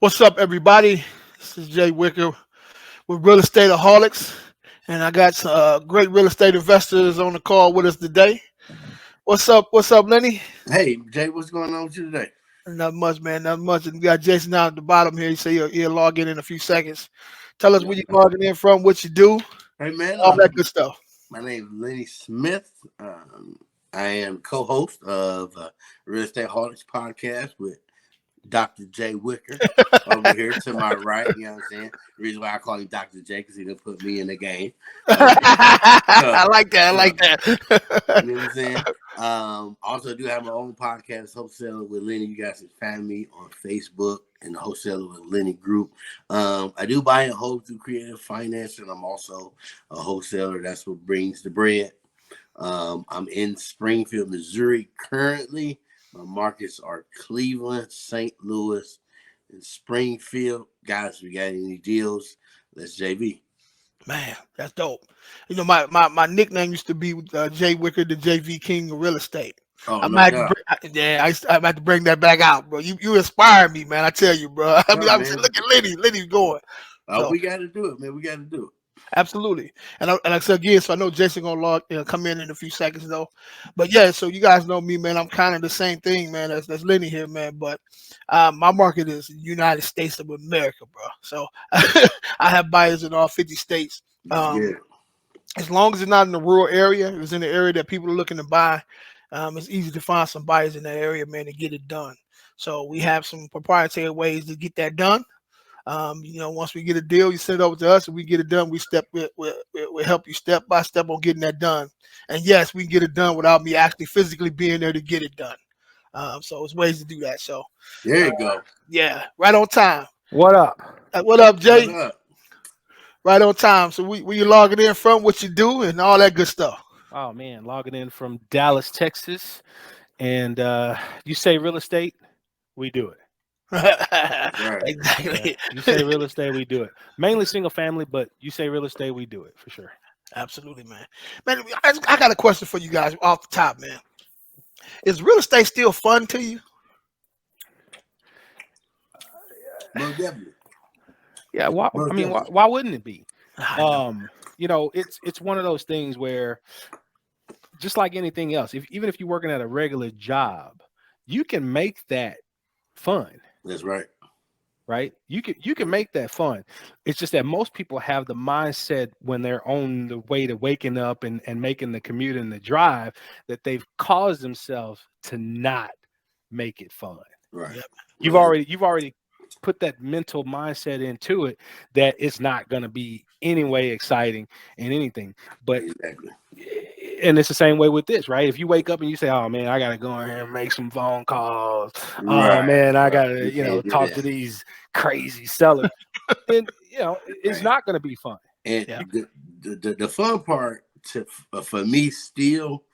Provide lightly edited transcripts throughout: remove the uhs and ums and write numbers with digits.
What's up, everybody? This is Jay Wicker with Real Estate Aholics, and I got some great real estate investors on the call with us today. What's up? What's up, Lenny? Hey, Jay, what's going on with you today? Not much, man. Not much. And we got Jason down at the bottom here. He say he'll log in a few seconds. Tell us Yeah. where you're logging in from, what you do, Hey, man, all that good stuff. my name is Lenny Smith. I am co-host of Real Estate Holics podcast with Dr. Jay Wicker over here to my right. You know what I'm saying? The reason why I call him Dr. J because he didn't put me in the game. I like that. I like that. You know what I'm saying? Also do have my own podcast, Wholesaler with Lenny. You guys can find me on Facebook and the Wholesaler with Lenny group. I do buy and hold through creative finance, and I'm also a wholesaler. That's what brings the bread. I'm in Springfield, Missouri currently. My markets are Cleveland, St. Louis, and Springfield. Guys, if you got any deals, let's JV. Man, that's dope. You know, my nickname used to be Jay Wicker, the JV King of Real Estate. Oh, I no might, doubt. I might to bring that back out, bro. You inspire me, man. I tell you, bro. I mean, Oh, I'm saying, man. look at Lenny. Lenny's going. So We got to do it, man. We got to do it. absolutely. And I said again, so I know Jason gonna come in a few seconds though. But yeah, so you guys know me, man. I'm kind of the same thing, man. That's Lenny here, man. But my market is the United States of America, bro. So I have buyers in all 50 states. Yeah. As long as it's not in the rural area, it's in the area that people are looking to buy. It's easy to find some buyers in that area, man, to get it done. So we have some proprietary ways to get that done. Once we get a deal, you send it over to us, and we get it done. We help you step by step on getting that done. And yes, we can get it done without me actually physically being there to get it done. So it's ways to do that. So There you go. yeah, right on time. What up? What up, Jay? What up? Right on time. So where you logging in from, what you do, and all that good stuff. Oh man, logging in from Dallas, Texas, and you say real estate, we do it. Right. Exactly. Yeah. You say real estate, we do it. Mainly single family, but you say real estate, we do it for sure. Absolutely, man. Man, I got a question for you guys off the top, man. Is real estate still fun to you? Most definitely. Yeah, why wouldn't it be? It's one of those things where, just like anything else, even if you're working at a regular job, you can make that fun. That's right. Right? You can make that fun. It's just that most people have the mindset when they're on the way to waking up and making the commute and the drive that they've caused themselves to not make it fun. Right. Yep. You've already put that mental mindset into it that it's not going to be anyway exciting and anything. But Exactly. and it's the same way with this, right? If you wake up and you say, "Oh man, I gotta go in here and make some phone calls. Right, Oh man, I right. gotta, You can't do talk that. to these crazy sellers." And it's Right. not gonna be fun. And Yeah. the fun part for me still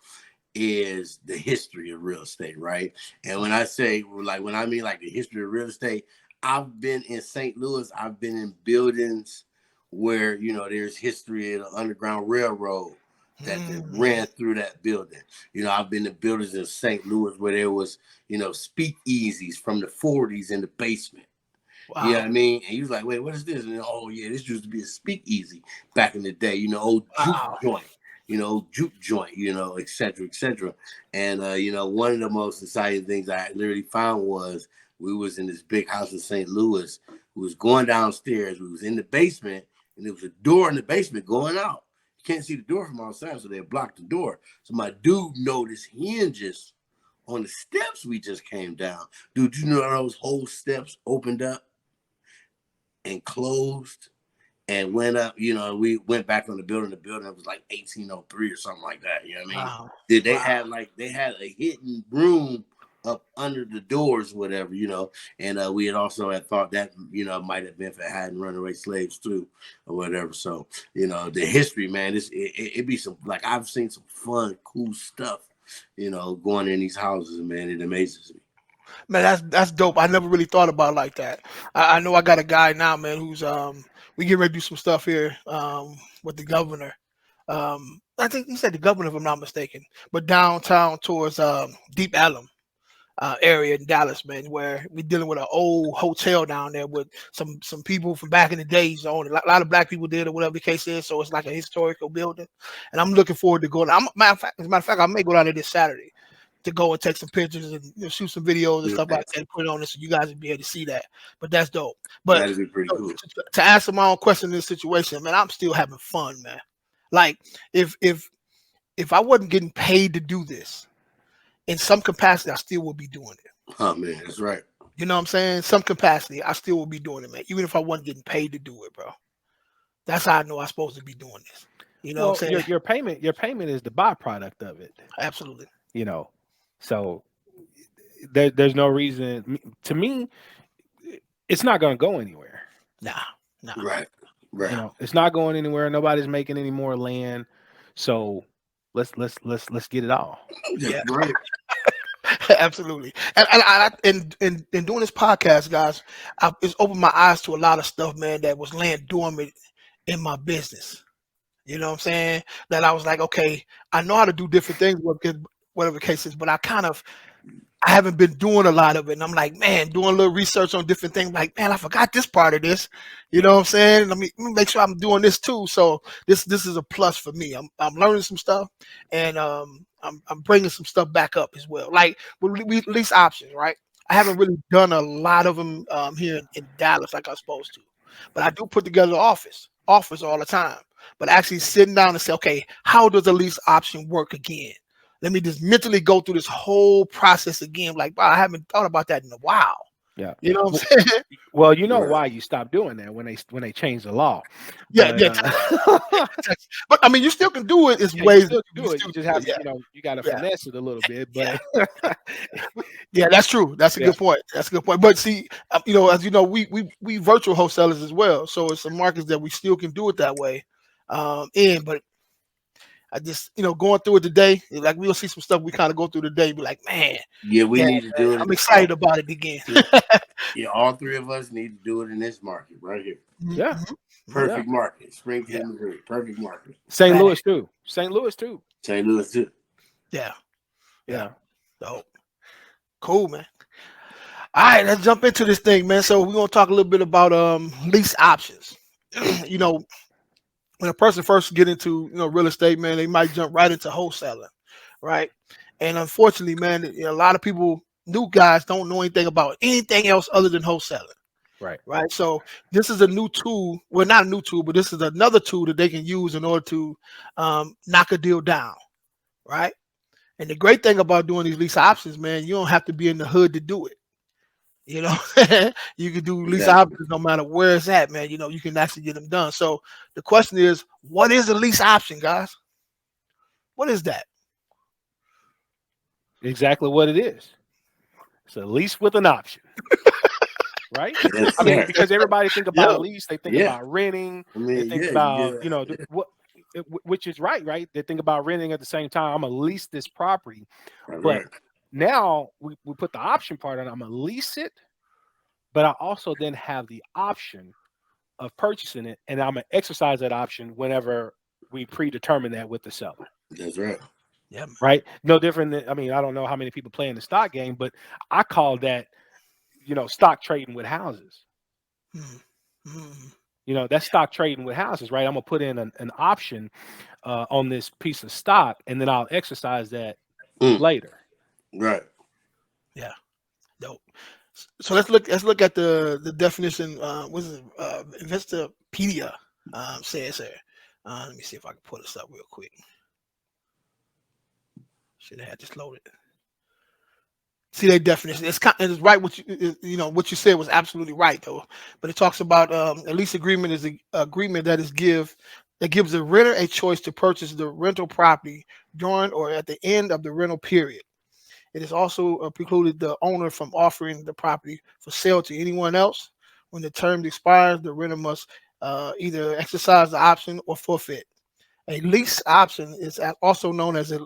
is the history of real estate, right? And when I say when I mean like the history of real estate, I've been in St. Louis. I've been in buildings where there's history of the Underground Railroad that ran through that building. I've been in buildings in St. Louis where there was speakeasies from the 40s in the basement. Wow. You know what I mean? And he was like, wait, what is this? And oh yeah, this used to be a speakeasy back in the day, old Wow. juke joint, et cetera, et cetera. And one of the most exciting things I literally found was we was in this big house in St. Louis. We was going downstairs. We was in the basement, and there was a door in the basement going out. You can't see the door from outside, so they blocked the door. So my dude noticed hinges on the steps we just came down. Dude, you know those whole steps opened up and closed and went up, we went back on the building. The building was like 1803 or something like that. You know what I mean? Wow. They had a hidden room up under the doors, whatever, and we had thought that, might have been for hiding runaway slaves too, or whatever. So, the history, man, it'd be some, like, I've seen some fun, cool stuff, going in these houses, man. It amazes me. Man, that's dope. I never really thought about it like that. I know I got a guy now, man, who's we get ready to do some stuff here with the governor. I think he said the governor, if I'm not mistaken, but downtown towards Deep Ellum. area in Dallas, man, where we're dealing with an old hotel down there with some people from back in the days on it. A lot of black people did, or whatever the case is. So it's like a historical building, and I'm looking forward to going. As a matter of fact, I may go down there this Saturday to go and take some pictures and shoot some videos and stuff like that and put it on this so you guys will be able to see that. But that's dope. But That'd be pretty cool. To answer my own question in this situation, man, I'm still having fun, man. Like if I wasn't getting paid to do this, in some capacity, I still would be doing it. Oh man, that's right. You know what I'm saying? Some capacity, I still would be doing it, man. Even if I wasn't getting paid to do it, bro. That's how I know I'm supposed to be doing this. You know what I'm saying? Your payment is the byproduct of it. Absolutely. You know, so there's no reason. To me, it's not going to go anywhere. Nah. Right. You know, it's not going anywhere. Nobody's making any more land. So let's get it all. Yeah. Right. Absolutely. And doing this podcast, guys, it's opened my eyes to a lot of stuff, man, that was laying dormant in my business. You know what I'm saying? That I was like, okay, I know how to do different things, whatever the case is, but I haven't been doing a lot of it. And I'm like, man, doing a little research on different things. Like, man, I forgot this part of this. You know what I'm saying? Let me make sure I'm doing this too. So this is a plus for me. I'm learning some stuff, and I'm bringing some stuff back up as well. Like we lease options, right? I haven't really done a lot of them here in Dallas like I'm supposed to, but I do put together offers all the time. But actually sitting down and say, okay, how does a lease option work again? Let me just mentally go through this whole process again. Like, wow, I haven't thought about that in a while. Yeah. You know what I'm saying? Well, you know why you stopped doing that when they changed the law. Yeah, but, but I mean, you still can do it. It's yeah, ways you still can do it. You just have to, you got to finesse it a little bit. But yeah, that's true. That's a good point. That's a good point. But see, as you know, we virtual wholesalers as well. So it's some markets that we still can do it that way. But I just, going through it today, like we'll see some stuff we kind of go through today, be like, man, we need to do it. I'm excited about it again. All three of us need to do it in this market right here. Yeah. Perfect market. Springfield, Missouri. Perfect market. St. Louis too. Yeah. So cool, man. All right, let's jump into this thing, man. So we're gonna talk a little bit about lease options. When a person first get into real estate, man, they might jump right into wholesaling, right? And unfortunately, man, a lot of people, new guys, don't know anything about anything else other than wholesaling. Right. So this is a new tool. Well, not a new tool, but this is another tool that they can use in order to knock a deal down. Right. And the great thing about doing these lease options, man, you don't have to be in the hood to do it. You can do lease options no matter where it's at, man. You can actually get them done. So the question is, what is a lease option, guys? What is that? Exactly what it is. It's a lease with an option. Right? Yes, I mean, because everybody think about a lease, they think about renting, they think about, which is right? They think about renting at the same time. I'm gonna lease this property, but now we put the option part on. I'm gonna lease it, but I also then have the option of purchasing it, and I'm gonna exercise that option whenever we predetermine that with the seller. That's right. Yeah. Right. No different than, I don't know how many people play in the stock game, but I call that, stock trading with houses. That's stock trading with houses, right? I'm gonna put in an option on this piece of stock, and then I'll exercise that later. Right. Yeah. Dope. So let's look at the definition. What is it? Investopedia says here. Let me see if I can pull this up real quick. Should have had this loaded. See that definition. It's right. What you said was absolutely right though. But it talks about a lease agreement is an agreement that gives the renter a choice to purchase the rental property during or at the end of the rental period. It is also precluded the owner from offering the property for sale to anyone else. When the term expires, the renter must either exercise the option or forfeit. A lease option is also known as a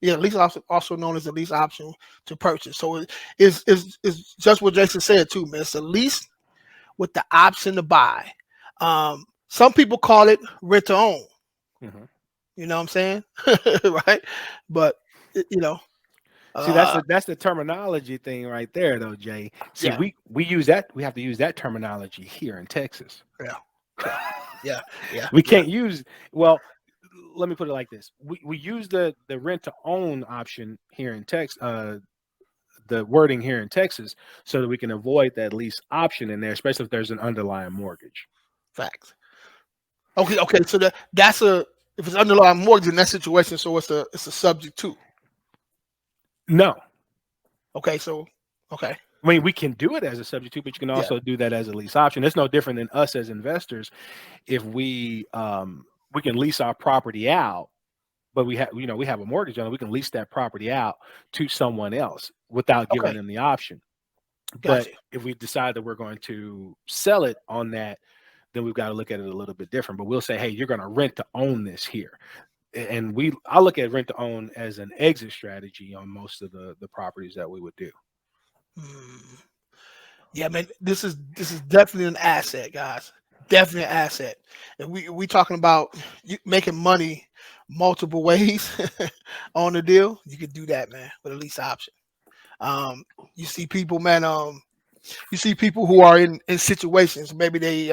lease option to purchase. So it's just what Jason said too, man. It's a lease with the option to buy. Some people call it rent to own. Mm-hmm. You know what I'm saying? Right? But See, that's the terminology thing right there, though, Jay. See, Yeah. we use that. We have to use that terminology here in Texas. Yeah. We can't use. Well, let me put it like this: we use the rent to own option here in Texas. The wording here in Texas, so that we can avoid that lease option in there, especially if there's an underlying mortgage. Facts. Okay. So that's if it's underlying mortgage in that situation, so it's a subject to. No. Okay. So okay. I mean, we can do it as a subject to, but you can also do that as a lease option. It's no different than us as investors. If we can lease our property out, but we have a mortgage on it, we can lease that property out to someone else without giving them the option. Gotcha. But if we decide that we're going to sell it on that, then we've got to look at it a little bit different. But we'll say, hey, you're going to rent to own this here. And I look at rent to own as an exit strategy on most of the properties that we would do. Yeah, man, this is definitely an asset, guys. Definitely an asset. And we talking about making money multiple ways on the deal. You can do that, man, with a lease option. You see people, man. You see people who are in situations. Maybe they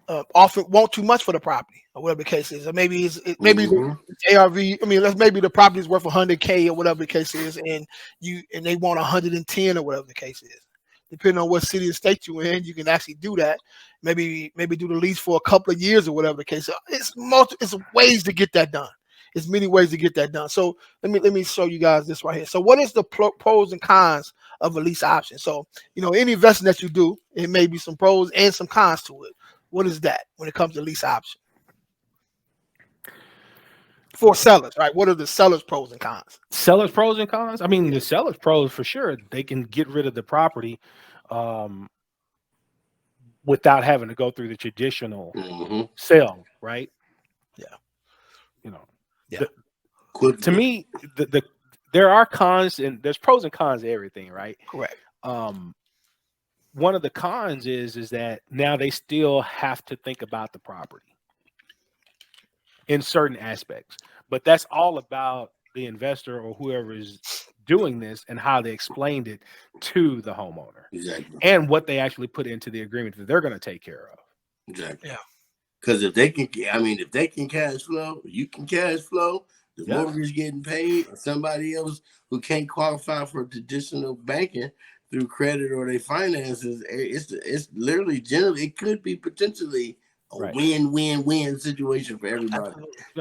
often want too much for the property, or whatever the case is, or maybe the ARV. I mean, maybe the property is worth $100K or whatever the case is, and they want 110 or whatever the case is. Depending on what city or state you're in, you can actually do that. Maybe do the lease for a couple of years or whatever the case. It's ways to get that done. There's many ways to get that done. So let me show you guys this right here. So what is the pros and cons of a lease option? So any investment that you do, it may be some pros and some cons to it. What is that when it comes to lease option? For sellers, right? What are the sellers' pros and cons? Sellers' pros and cons? I mean, the sellers' pros for sure. They can get rid of the property without having to go through the traditional sale, right? Yeah. To me, there are cons and there's pros and cons to everything, right? Correct. One of the cons is that now they still have to think about the property in certain aspects, but that's all about the investor or whoever is doing this and how they explained it to the homeowner. Exactly. And what they actually put into the agreement that they're going to take care of. Exactly. Yeah. Because if they can cash flow, you can cash flow. The mortgage getting paid. Somebody else who can't qualify for traditional banking through credit or their finances, it's literally generally it could be potentially a win-win-win situation for everybody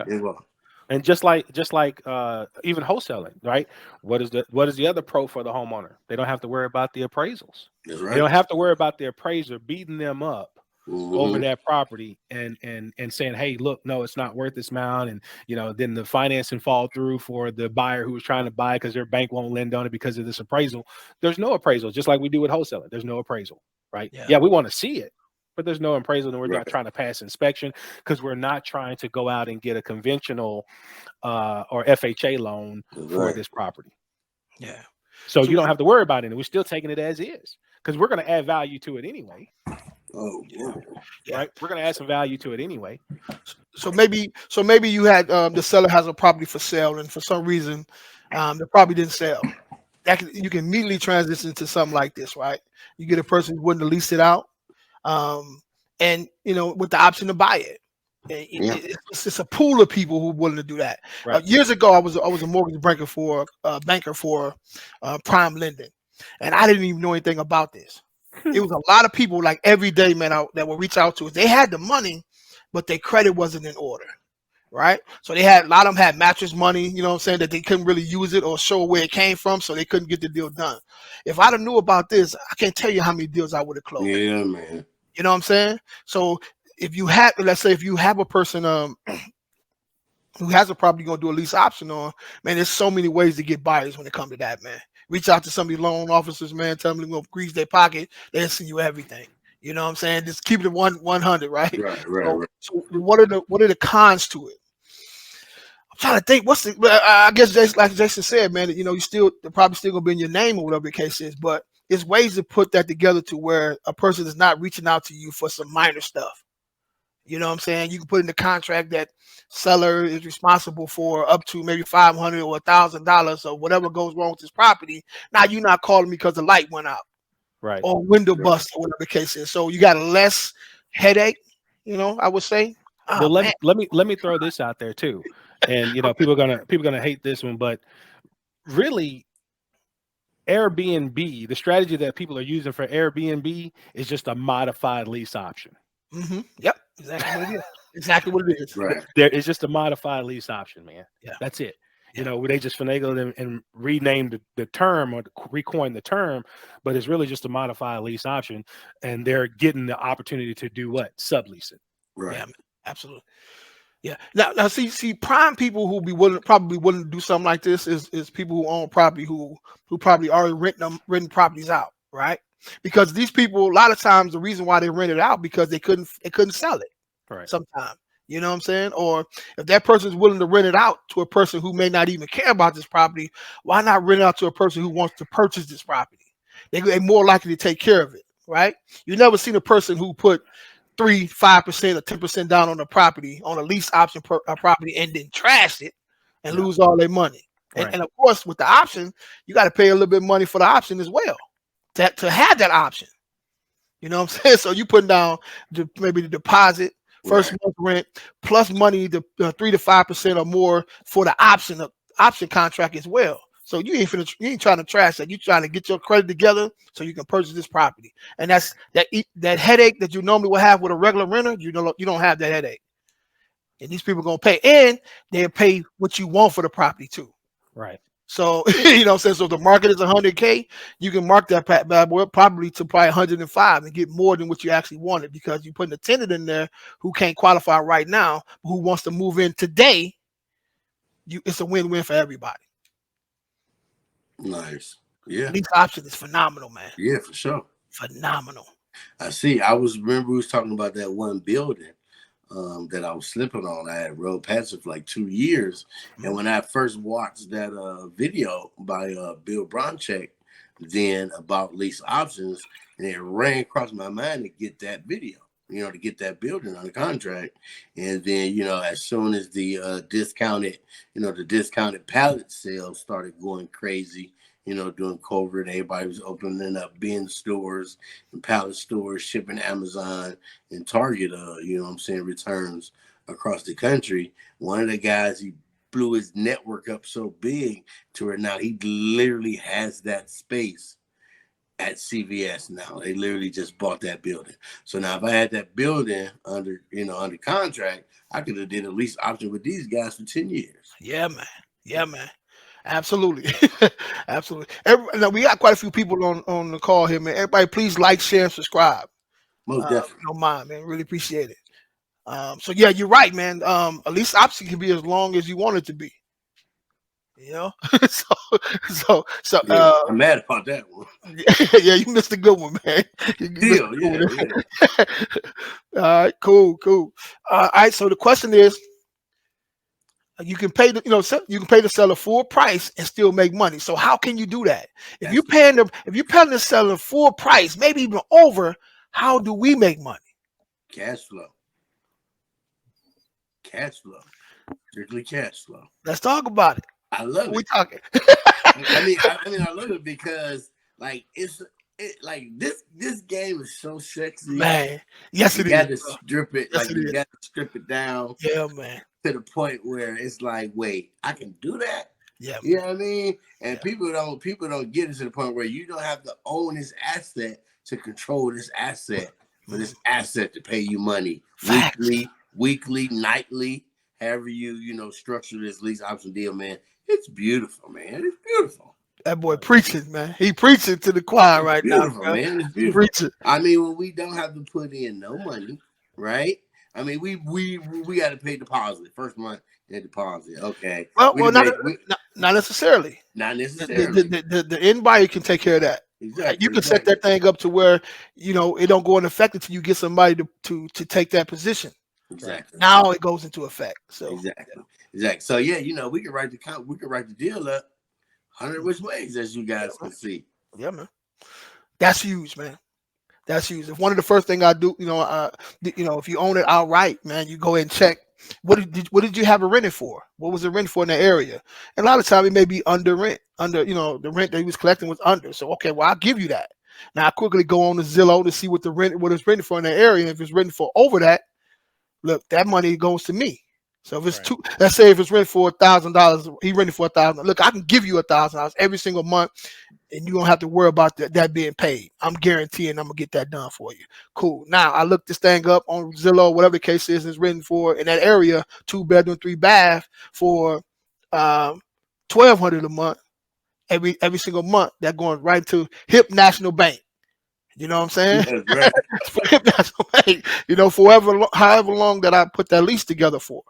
involved. And just like even wholesaling, right? What is the other pro for the homeowner? They don't have to worry about the appraisals. That's right. They don't have to worry about the appraiser beating them up over that property and saying, hey, look, no, it's not worth this amount. And, then the financing fall through for the buyer who was trying to buy because their bank won't lend on it because of this appraisal. There's no appraisal, just like we do with wholesaling. There's no appraisal, right? Yeah, we want to see it, but there's no appraisal, and we're not trying to pass inspection because we're not trying to go out and get a conventional or FHA loan for this property. Yeah. So you don't have to worry about it. We're still taking it as is because we're going to add value to it anyway. Right. We're going to add some value to it anyway. So maybe you had the seller has a property for sale, and for some reason, the property didn't sell. You can immediately transition to something like this, right? You get a person who's willing to lease it out, and with the option to buy it. It's a pool of people who are willing to do that. Right. Years ago, I was a mortgage banker for prime lending, and I didn't even know anything about this. It was a lot of people like every day, man, that would reach out to us. They had the money, but their credit wasn't in order, right? So a lot of them had mattress money, that they couldn't really use it or show where it came from, so they couldn't get the deal done. If I'd have knew about this, I can't tell you how many deals I would have closed. Yeah, man. You know what I'm saying? So let's say if you have a person who has a property you're gonna do a lease option on, man, there's so many ways to get buyers when it comes to that, man. Reach out to some of these loan officers, man. Tell them they're gonna grease their pocket. They'll send you everything. You know what I'm saying? Just keep it 100, right? Right. So what are the cons to it? I'm trying to think. I guess like Jason said, man. They're probably still gonna be in your name or whatever the case is. But it's ways to put that together to where a person is not reaching out to you for some minor stuff. You know what I'm saying? You can put in the contract that seller is responsible for up to maybe $500 or $1,000 or whatever goes wrong with this property. Now you're not calling me because the light went out Right. or window Right. bust or whatever the case is. So you got a less headache, I would say. Oh Well, man. let me throw this out there too, and people are gonna hate this one, but really, Airbnb, the strategy that people are using for Airbnb is just a modified lease option. Yep. Exactly what it is. Exactly what it is. Right. There is just a modified lease option, man. Yeah. That's it. Yeah. Where they just finagled and renamed the term or recoined the term, but it's really just a modified lease option, and they're getting the opportunity to do what? Sublease it. Right. Yeah, man. Absolutely. Yeah. Now, see, prime people who probably willing to do something like this is people who own property who probably already renting properties out, right? Because these people, a lot of times, the reason why they rent it out because they couldn't sell it. Right. Sometimes, you know what I'm saying? Or if that person is willing to rent it out to a person who may not even care about this property, why not rent it out to a person who wants to purchase this property? They're more likely to take care of it, right? You never seen a person who put 3, 5%, or 10% down on a property, on a lease option property, and then trash it and lose all their money. Right. And of course, with the option, you got to pay a little bit of money for the option as well to have that option. You know what I'm saying? So you put down maybe the deposit, first month rent, plus money, the 3 to 5% or more for the option contract as well. So you ain't trying to trash that. You trying to get your credit together so you can purchase this property. And that's that headache that you normally would have with a regular renter. You don't have that headache. And these people are gonna pay, and they'll pay what you want for the property too. Right. So you know what I'm saying? So if the market is 100K, you can mark that bad boy probably to probably 105 and get more than what you actually wanted because you're putting a tenant in there who can't qualify right now, but who wants to move in today. It's a win-win for everybody. Nice. Yeah. These options is phenomenal, man. Yeah, for sure. Phenomenal. I see. Remember we was talking about that one building that I was slipping on. I had rode past it for like 2 years. And when I first watched that video by Bill Broncheck then about lease options, and it ran across my mind to get that video, to get that building on the contract. And then, as soon as the discounted pallet sales started going crazy, during COVID, everybody was opening up bin stores and pallet stores, shipping Amazon and Target, returns across the country. One of the guys, he blew his network up so big to where now he literally has that space at CVS now. They literally just bought that building. So now if I had that building under contract, I could have did a lease option with these guys for 10 years. Yeah, man. Yeah, man. Absolutely. Absolutely. Now we got quite a few people on the call here, man. Everybody, please like, share, and subscribe. Most definitely. Don't mind, man. Really appreciate it. So yeah, you're right, man. A lease option can be as long as you want it to be. So I'm mad about that one. Yeah, you missed a good one, man. Yeah. All right, cool. All right, so the question is, you can pay the seller full price and still make money. So how can you do that? If you're paying the seller full price, maybe even over, how do we make money? Cash flow. Strictly cash flow. Let's talk about it. I love it. We're talking. I love it because this game is so sexy, man. Yes, it is. You got to strip it. You got to strip it down. Yeah, man. To the point where it's like, wait, I can do that. Yeah, you know what I mean. And people don't get it to the point where you don't have to own this asset to control this asset for this asset to pay you money weekly, nightly, however you structure this lease option deal, man. It's beautiful, man. It's beautiful. That boy preaching, man. He preaching to the choir right now, man. It's beautiful. Preaching. I mean, when we don't have to put in no money, right? I mean, we got to pay deposit first month and deposit. Okay. Well, not necessarily. Not necessarily. The end buyer can take care of that. Exactly. You can set that thing up to where it don't go into effect until you get somebody to take that position. Exactly. Now it goes into effect. So exactly. So yeah, we can write the deal up 100 which ways, as you guys can see. Yeah, man. That's huge, man. That's huge. If one of the first thing I do, if you own it outright, man, you go ahead and check what did you have it rented for? What was it rented for in that area? And a lot of time it may be under rent, the rent that he was collecting was under. So okay, well I'll give you that. Now I quickly go on to Zillow to see what it's rented for in that area. And if it's rented for over that, look, that money goes to me. So if it's let's say if it's rented for $1,000, he rented for $1,000. Look, I can give you $1,000 every single month, and you don't have to worry about that being paid. I'm guaranteeing I'm gonna get that done for you. Cool. Now I look this thing up on Zillow, whatever the case is, it's written for in that area, 2-bedroom, 3-bath for $1,200 a month. Every single month, that going right to HIP National Bank. You know what I'm saying? Yeah, right. For HIP National Bank. However long that I put that lease together for.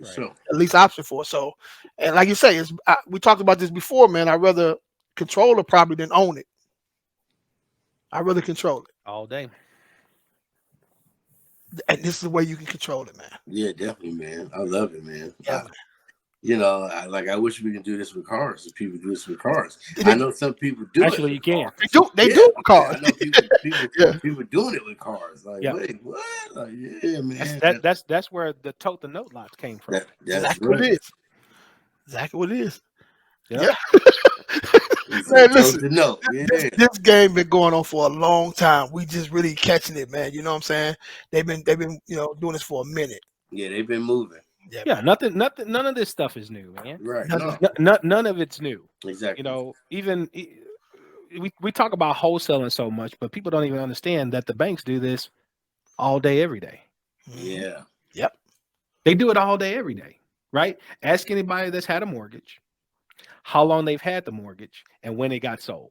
Right. Sure. At least option for. So, and like you say, we talked about this before, man. I'd rather control the property than own it. I'd rather control it all day. And this is the way you can control it, man. Yeah, definitely, man. I love it, man. Yeah. I wish we could do this with cars. If people do this with cars, I know some people do. Actually, you can. They do with cars. I know people doing it with cars. Like, wait, what? Like, yeah, man. That's where the tote the note lots came from. That's exactly right. what it is. Exactly what it is. Yep. Yeah. Man, listen, this game been going on for a long time. We just really catching it, man. You know what I'm saying? They've been doing this for a minute. Yeah, they've been moving. Yeah, nothing, none of this stuff is new, man. Right. None of it's new. Exactly. Even we talk about wholesaling so much, but people don't even understand that the banks do this all day, every day. Yeah. Yep. They do it all day, every day, right? Ask anybody that's had a mortgage, how long they've had the mortgage, and when it got sold.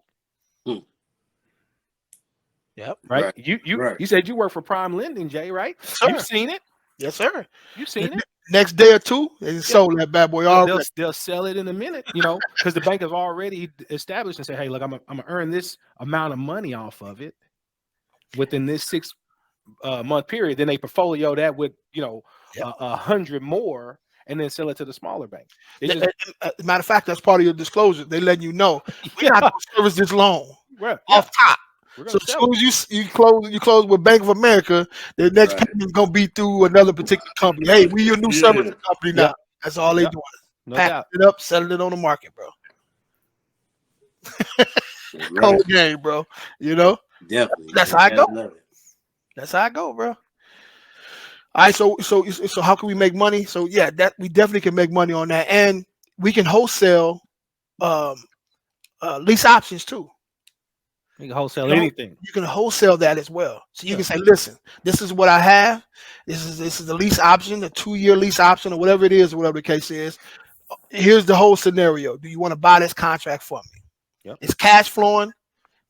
Yep. Right. You said you work for Prime Lending, Jay, right? Sure. You've seen it. Yes, sir. You've seen it. Next day or two, they sold that bad boy already. They'll sell it in a minute, because the bank has already established and said, "Hey, look, I'm gonna earn this amount of money off of it within this 6 month period." Then they portfolio that with 100 more, and then sell it to the smaller bank. As a matter of fact, that's part of your disclosure. They letting you know we're not going to service this loan off top. So as soon as you close with Bank of America, the next payment is gonna be through another particular company. Hey, we your new service company now. That's all they doing. No doubt. It up, selling it on the market, bro. Cold game, bro. Definitely. That's how I go. That's how I go, bro. All right, so how can we make money? So yeah, that we definitely can make money on that, and we can wholesale lease options too. You can wholesale anything. You can wholesale that as well. So you can say, listen, this is what I have. This is the lease option, the 2-year lease option, or whatever it is, or whatever the case is. Here's the whole scenario. Do you want to buy this contract for me? Yep. It's cash flowing.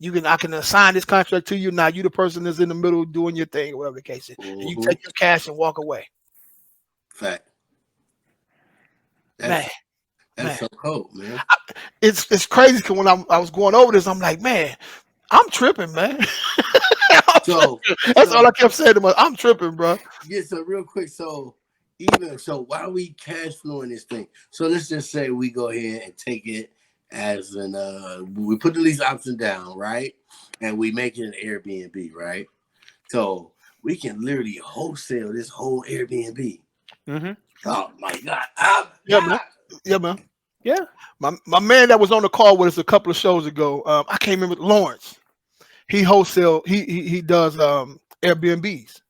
I can assign this contract to you. Now you the person that's in the middle doing your thing, or whatever the case is. Mm-hmm. And you take your cash and walk away. Fact. That's so cool, man. It's crazy because when I was going over this, I'm like, man, I'm tripping, man. That's all I kept saying to myself. I'm tripping, bro. Yeah, so real quick, why are we cash flowing this thing? So let's just say we go ahead and take it as we put the lease option down, right? And we make it an Airbnb, right? So we can literally wholesale this whole Airbnb. Mm-hmm. Oh my God. Yeah, man. Yeah. My man that was on the call with us a couple of shows ago, I can't remember, Lawrence. He wholesale, he does Airbnbs.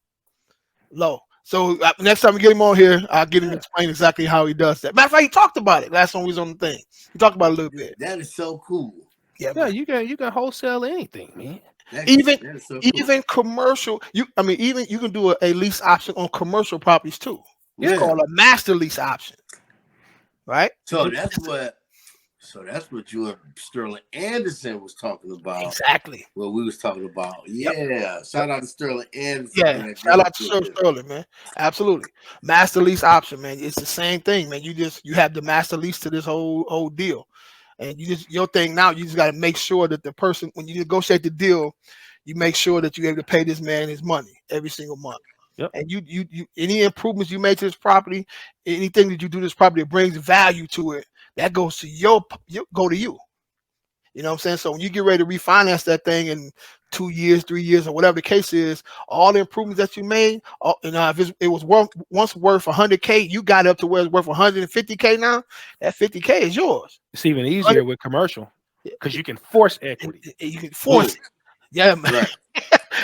Low. So next time we get him on here, I'll get him to explain exactly how he does that. Matter of fact, he talked about it last time we was on the thing. He talked about it a little bit. That is so cool. Yeah, you can wholesale anything, man. Even commercial, you can do a lease option on commercial properties too. It's called a master lease option. Right? So that's what you and Sterling Anderson was talking about. Exactly. What we was talking about. Yeah. Yep. Shout out to Sterling Anderson. Yeah. Shout out to Sterling, man. Absolutely. Master lease option, man. It's the same thing, man. You have the master lease to this whole deal. And your thing now, you just got to make sure that the person, when you negotiate the deal, you make sure that you're able to pay this man his money every single month. Yep. And you any improvements you make to this property, anything that you do to this property that brings value to it, that goes to go to you. You know what I'm saying? So when you get ready to refinance that thing and 2 years, 3 years, or whatever the case is, all the improvements that you made, if it was once worth 100K, you got up to where it's worth 150K now. That 50K is yours. It's even easier with commercial because you can force equity. You can force it. Yeah, man. Right.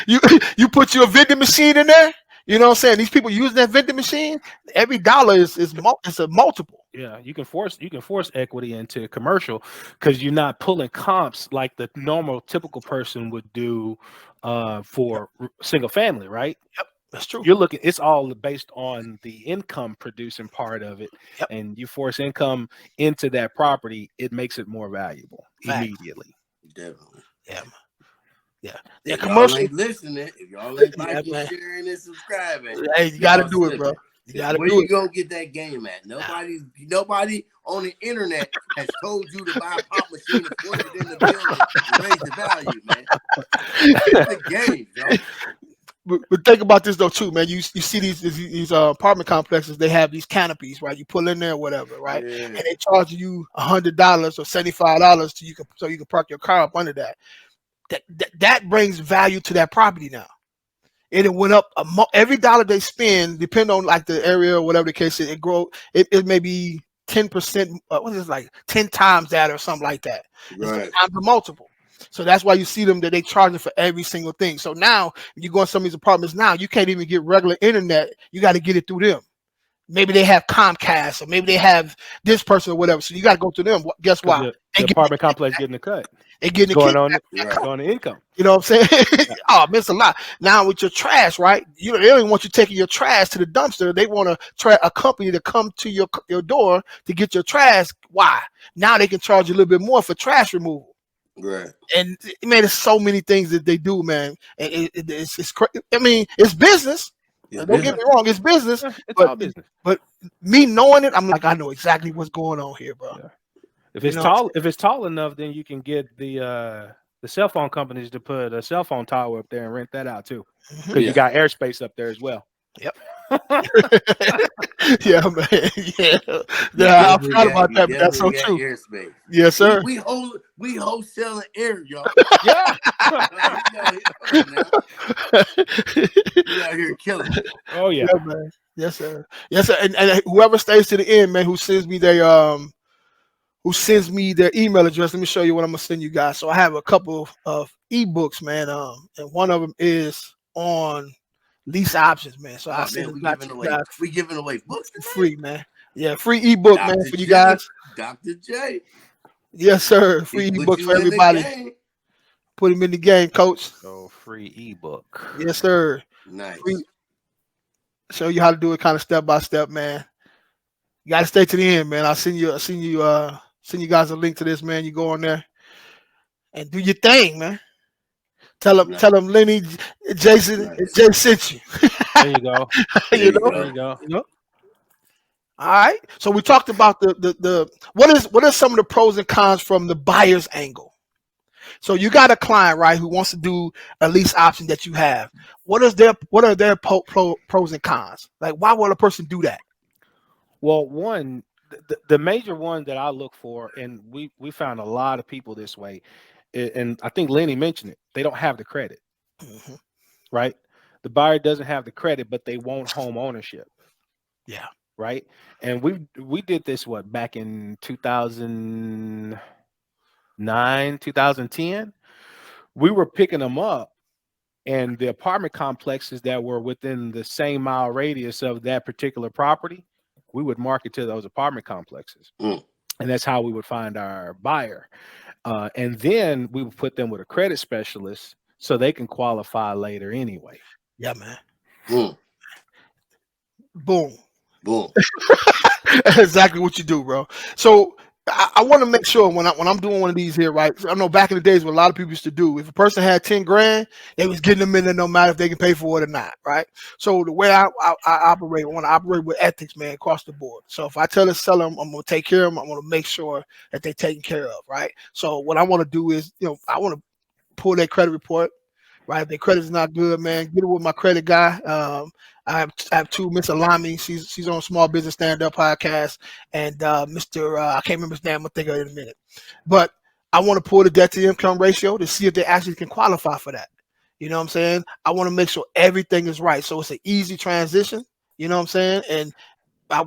You put your vending machine in there. You know what I'm saying? These people using that vending machine, every dollar is a multiple. Yeah, you can force equity into commercial because you're not pulling comps like the normal typical person would do for single family, right? Yep, that's true. You're looking, it's all based on the income producing part of it. Yep. And you force income into that property, it makes it more valuable immediately. Definitely. Yeah. Yeah. If Commercial. y'all ain't listening, if y'all ain't liking, sharing, and subscribing, hey, you gotta do it, bro. You gotta Where do you it. gonna get that game at? Nobody on the internet has told you to buy a pop machine and put it in the building and raise the value, man. It's the game, yo. But think about this though too, man. You see these apartment complexes, they have these canopies, right? You pull in there, whatever, right? Yeah. And they charge you $100 or $75 so you can park your car up under that. That brings value to that property now. And it went up every dollar they spend, depending on like the area or whatever the case is, it may be 10%, what is it, like 10 times that or something like that. Right. It's times the multiple. So that's why you see them that they charging for every single thing. So now you go in some of these apartments now, you can't even get regular internet. You got to get it through them. Maybe they have Comcast or maybe they have this person or whatever. So you got to go to them. Guess why? The apartment complex getting the cut. They getting going on the income. You know what I'm saying? Oh, man, it's a lot. Now with your trash, right? They don't even want you taking your trash to the dumpster. They want a company to come to your door to get your trash. Why? Now they can charge you a little bit more for trash removal. Right. And man, there's so many things that they do, man. And it's I mean, it's business. Don't get me wrong, it's business. It's all business. But me knowing it, I'm like, I know exactly what's going on here, bro. Yeah. If it's tall enough, then you can get the cell phone companies to put a cell phone tower up there and rent that out too, because you got airspace up there as well. Yep. Yeah, man. Yeah. I forgot about that, but that's so true. Airspace. Yes, sir. We wholesaling air, y'all. Yeah. We out here killing it. Oh yeah. Yeah, man. Yes, sir. Yes, sir. And whoever stays to the end, man, who sends me their email address. Let me show you what I'm gonna send you guys. So I have a couple of ebooks, man. And one of them is on lease options, man. So I send it to you guys. We giving away books free, man. Yeah, free ebook, man, for you guys. Dr. J. Yes, sir. Free ebook for everybody. Put him in the game, coach. So free ebook. Yes, sir. Nice. Show you how to do it kind of step by step, man. You gotta stay to the end, man. I'll send you guys a link to this, man. You go on there and do your thing, man. Tell them Lenny, Jason, and Jay sent you. There you go. There you go. All right. So we talked about the what are some of the pros and cons from the buyer's angle. So you got a client, right, who wants to do a lease option that you have. What are their pros and cons? Like, why would a person do that? Well, one, the major one that I look for, and we found a lot of people this way, and I think Lenny mentioned it. They don't have the credit, right? The buyer doesn't have the credit, but they want home ownership. Yeah. Right. And we did this back in 2009, 2010. We were picking them up, and the apartment complexes that were within the same mile radius of that particular property, we would market to those apartment complexes. And that's how we would find our buyer. And then we would put them with a credit specialist so they can qualify later anyway. Yeah, man. Boom. That's exactly what you do, bro. So I want to make sure when I'm doing one of these here, right? I know back in the days what a lot of people used to do, if a person had 10 grand, they was getting them in there no matter if they can pay for it or not, right? So the way I operate, I want to operate with ethics, man, across the board. So if I tell the seller I'm going to take care of them, I want to make sure that they're taken care of, right? So what I want to do is, I want to pull their credit report, right? If their credit is not good, man, get it with my credit guy. I have two, Miss Alami, she's on Small Business Stand-Up podcast, and Mr. I can't remember his name, I'll think of it in a minute. But I want to pull the debt to income ratio to see if they actually can qualify for that. You know what I'm saying? I want to make sure everything is right. So it's an easy transition. You know what I'm saying? And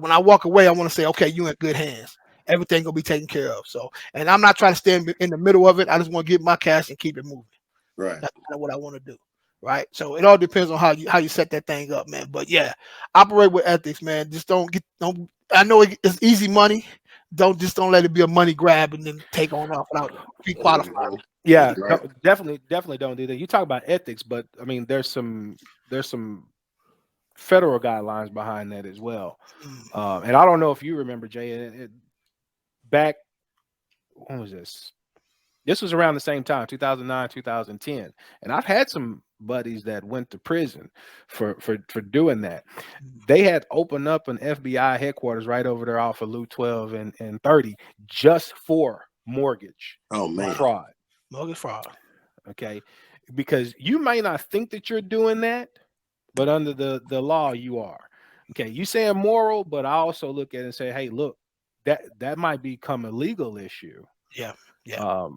when I walk away, I want to say, okay, you in good hands. Everything gonna be taken care of. So, and I'm not trying to stand in the middle of it. I just want to get my cash and keep it moving. Right. That's kind of what I want to do. Right. So it all depends on how you set that thing up, man. But yeah, operate with ethics, man. Just don't. I know it's easy money. Don't let it be a money grab and then take on off without pre-qualified. Yeah, Right. definitely don't do that. You talk about ethics, but I mean, there's some federal guidelines behind that as well. And I don't know if you remember, Jay, back, when was this? This was around the same time, 2009, 2010. And I've had some buddies that went to prison for doing that. They had opened up an FBI headquarters right over there off of Loop 12 and 30 just for mortgage fraud. Mortgage fraud. Okay. Because you may not think that you're doing that, but under the law, you are. Okay. You say immoral, but I also look at it and say, hey, look, that might become a legal issue. Yeah. Yeah.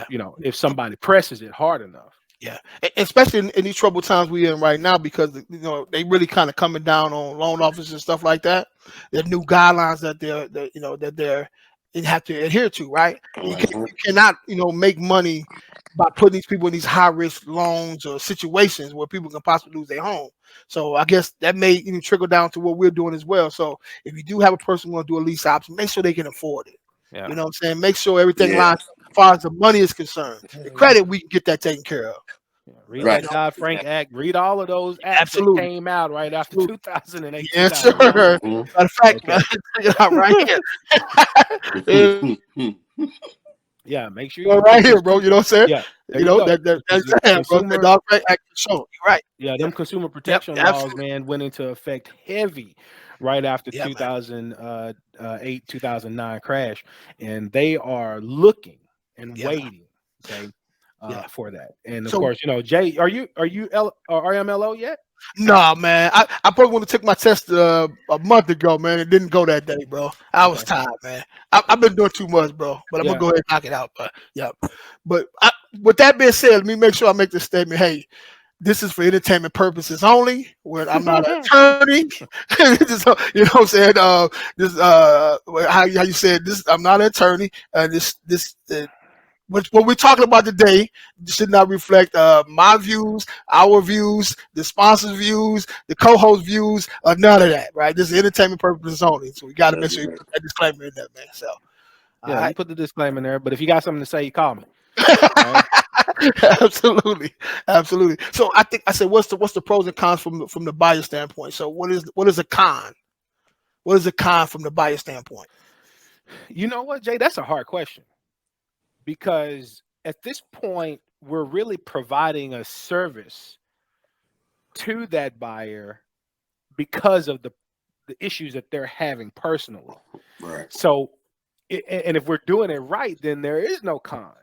You know, if somebody presses it hard enough. Yeah, especially in these troubled times we're in right now, because they really kind of coming down on loan officers and stuff like that. There are new guidelines that they have to adhere to. Right, you cannot make money by putting these people in these high risk loans or situations where people can possibly lose their home. So I guess that may even trickle down to what we're doing as well. So if you do have a person who want to do a lease option, make sure they can afford it. Yeah. You know what I'm saying? Make sure everything lines as far as the money is concerned. The credit, we can get that taken care of. Read that Dodd-Frank Act. Read all of those acts that came out right after 2008. Yes, sir. Matter of fact, right here. Yeah, make sure you right here, bro. You know what I'm saying? Yeah, that's bro. The Dodd-Frank Act show. You're right. Yeah, them consumer protection laws, man, went into effect heavy right after 2008, 2009 crash, and they are looking and waiting, for that. And of course, Jay, are you RMLO yet? No, man. I probably would have took my test a month ago, man. It didn't go that day, bro. I was tired, man. I've been doing too much, bro. But I'm gonna go ahead and knock it out. But But with that being said, let me make sure I make this statement. Hey, this is for entertainment purposes only. Where I'm not an attorney. You know what I'm saying? How you said this? I'm not an attorney. What we're talking about today should not reflect my views, our views, the sponsor's views, the co-host views, or none of that, right? This is entertainment purposes only. So we got to make sure you put that disclaimer in there, man. So, you put the disclaimer in there, but if you got something to say, you call me. Absolutely. So I said, what's the pros and cons from the buyer standpoint? So what is a con? What is a con from the buyer standpoint? You know what, Jay? That's a hard question. Because at this point, we're really providing a service to that buyer because of the issues that they're having personally. Right. So, and if we're doing it right, then there is no con.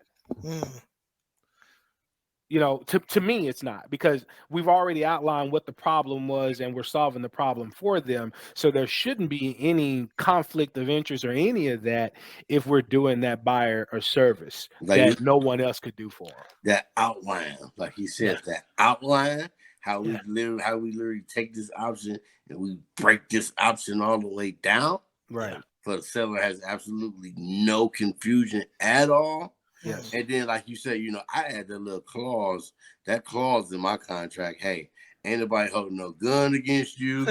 To me, it's not, because we've already outlined what the problem was and we're solving the problem for them. So there shouldn't be any conflict of interest or any of that if we're doing that buyer a service that no one else could do for them. That outline, like he said, that outline, how we literally take this option and we break this option all the way down. Right. For the seller has absolutely no confusion at all. Yes. And then, like you said, I had that little clause in my contract. Hey, ain't nobody holding no gun against you.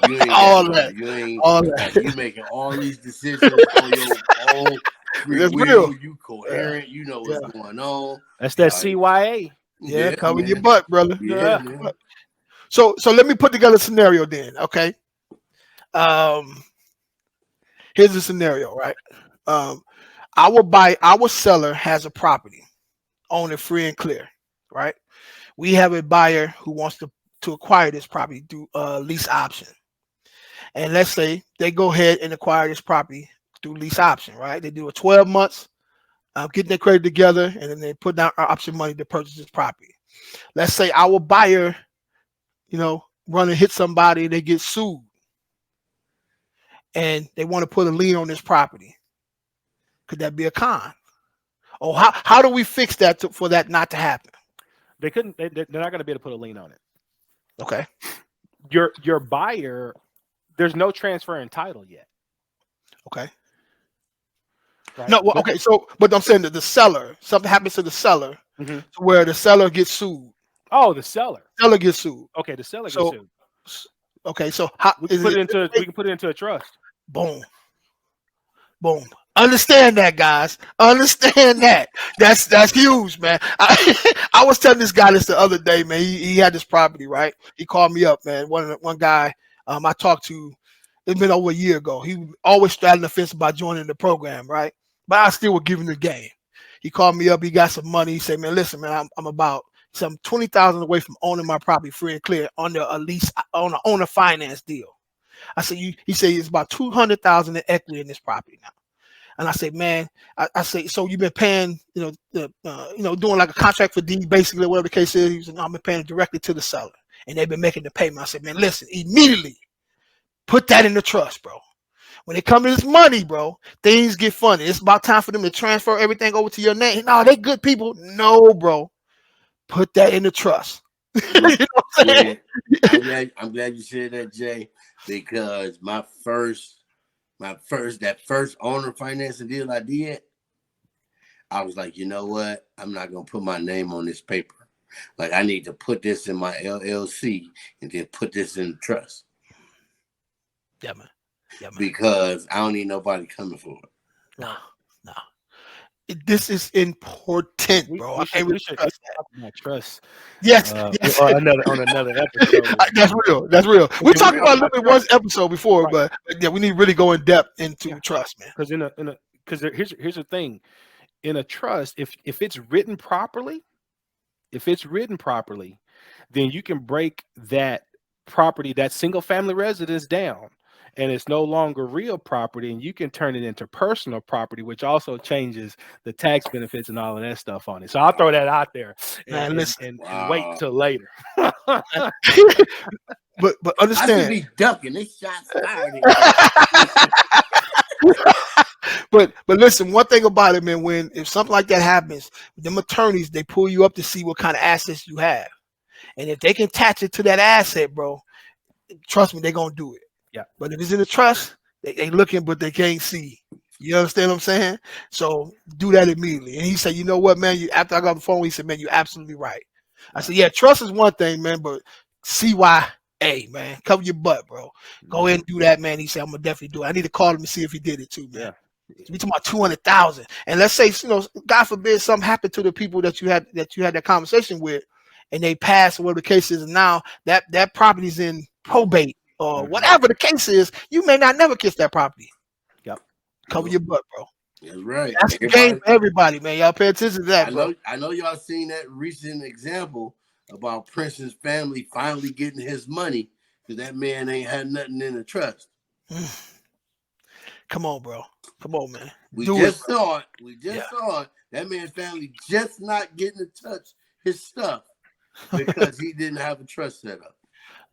You ain't all that. You making all these decisions on your own free will. You coherent. You know what's going on. That's that CYA. Yeah, cover your butt, brother. Yeah. So let me put together a scenario then. Okay. Here's the scenario, right? Our seller has a property, own it free and clear, right? We have a buyer who wants to acquire this property through lease option. And let's say they go ahead and acquire this property through lease option, right? They do a 12 months, getting their credit together, and then they put down our option money to purchase this property. Let's say our buyer, run and hit somebody and they get sued. And they want to put a lien on this property. Could that be a con? Or how do we fix that for that not to happen? They couldn't. They're not going to be able to put a lien on it. Okay. Your buyer, there's no transfer in title yet. Okay. Right? No, well, okay. So, but I'm saying that the seller, something happens to the seller, Mm-hmm. to where the seller gets sued. Oh, the seller. Seller gets sued. Okay, the seller gets So, sued. okay. So how We can put it into a trust. Boom. Boom. Understand that, guys. Understand that. That's huge, man. I was telling this guy this the other day, man. He had this property, right? He called me up, man. One guy I talked to, it's been over a year ago. He always straddling the fence about joining the program, right? But I still would give him the game. He called me up. He got some money. He said, man, listen, man, I'm about some 20,000 away from owning my property free and clear under a lease, on an owner finance deal. I said, he said it's about 200,000 in equity in this property now. And I say, man, I say, so you've been paying, doing like a contract for deed, basically, whatever the case is. He said, no, I've been paying directly to the seller, and they've been making the payment. I said, man, listen, immediately put that in the trust, bro. When it comes to this money, bro, things get funny. It's about time for them to transfer everything over to your name. No, they good people. No, bro, put that in the trust. You know what I'm saying? Yeah. I'm glad you said that, Jay, because that first owner financing deal I did, I was like, you know what? I'm not gonna put my name on this paper. Like, I need to put this in my LLC and then put this in the trust. Yeah, man. Because I don't need nobody coming for it. No. This is important, bro. We should talk about trust. Yes. On another episode. That's real. We talked about it in one episode before, right. But yeah, we need to really go in depth into trust, man. Because here's the thing, in a trust, if it's written properly, then you can break that property, that single family residence down, and it's no longer real property, and you can turn it into personal property, which also changes the tax benefits and all of that stuff on it. So I'll throw that out there and wait till later. But understand, I should be ducking. This shot started. But listen, one thing about it, man, if something like that happens, them attorneys, they pull you up to see what kind of assets you have, and if they can attach it to that asset, bro, trust me, they're gonna do it. Yeah. But if it's in the trust, they looking, but they can't see. You understand what I'm saying? So do that immediately. And he said, you know what, man? After I got on the phone, he said, man, you're absolutely right. I said, yeah, trust is one thing, man, but CYA, man, cover your butt, bro. Go ahead and do that, man. He said, I'm gonna definitely do it. I need to call him and see if he did it too, man. Yeah. We talking about 200,000, and let's say, God forbid, something happened to the people that you had that conversation with, and they passed, or whatever the case is. And now that property's in probate. Or whatever the case is, you may not never kiss that property. Yep. Cover your butt, bro. That's right. That's the game for everybody, man. Y'all pay attention to that, bro. I know y'all seen that recent example about Prince's family finally getting his money because that man ain't had nothing in the trust. Come on, bro. Come on, man. We just saw it. That man's family just not getting to touch his stuff because he didn't have a trust set up.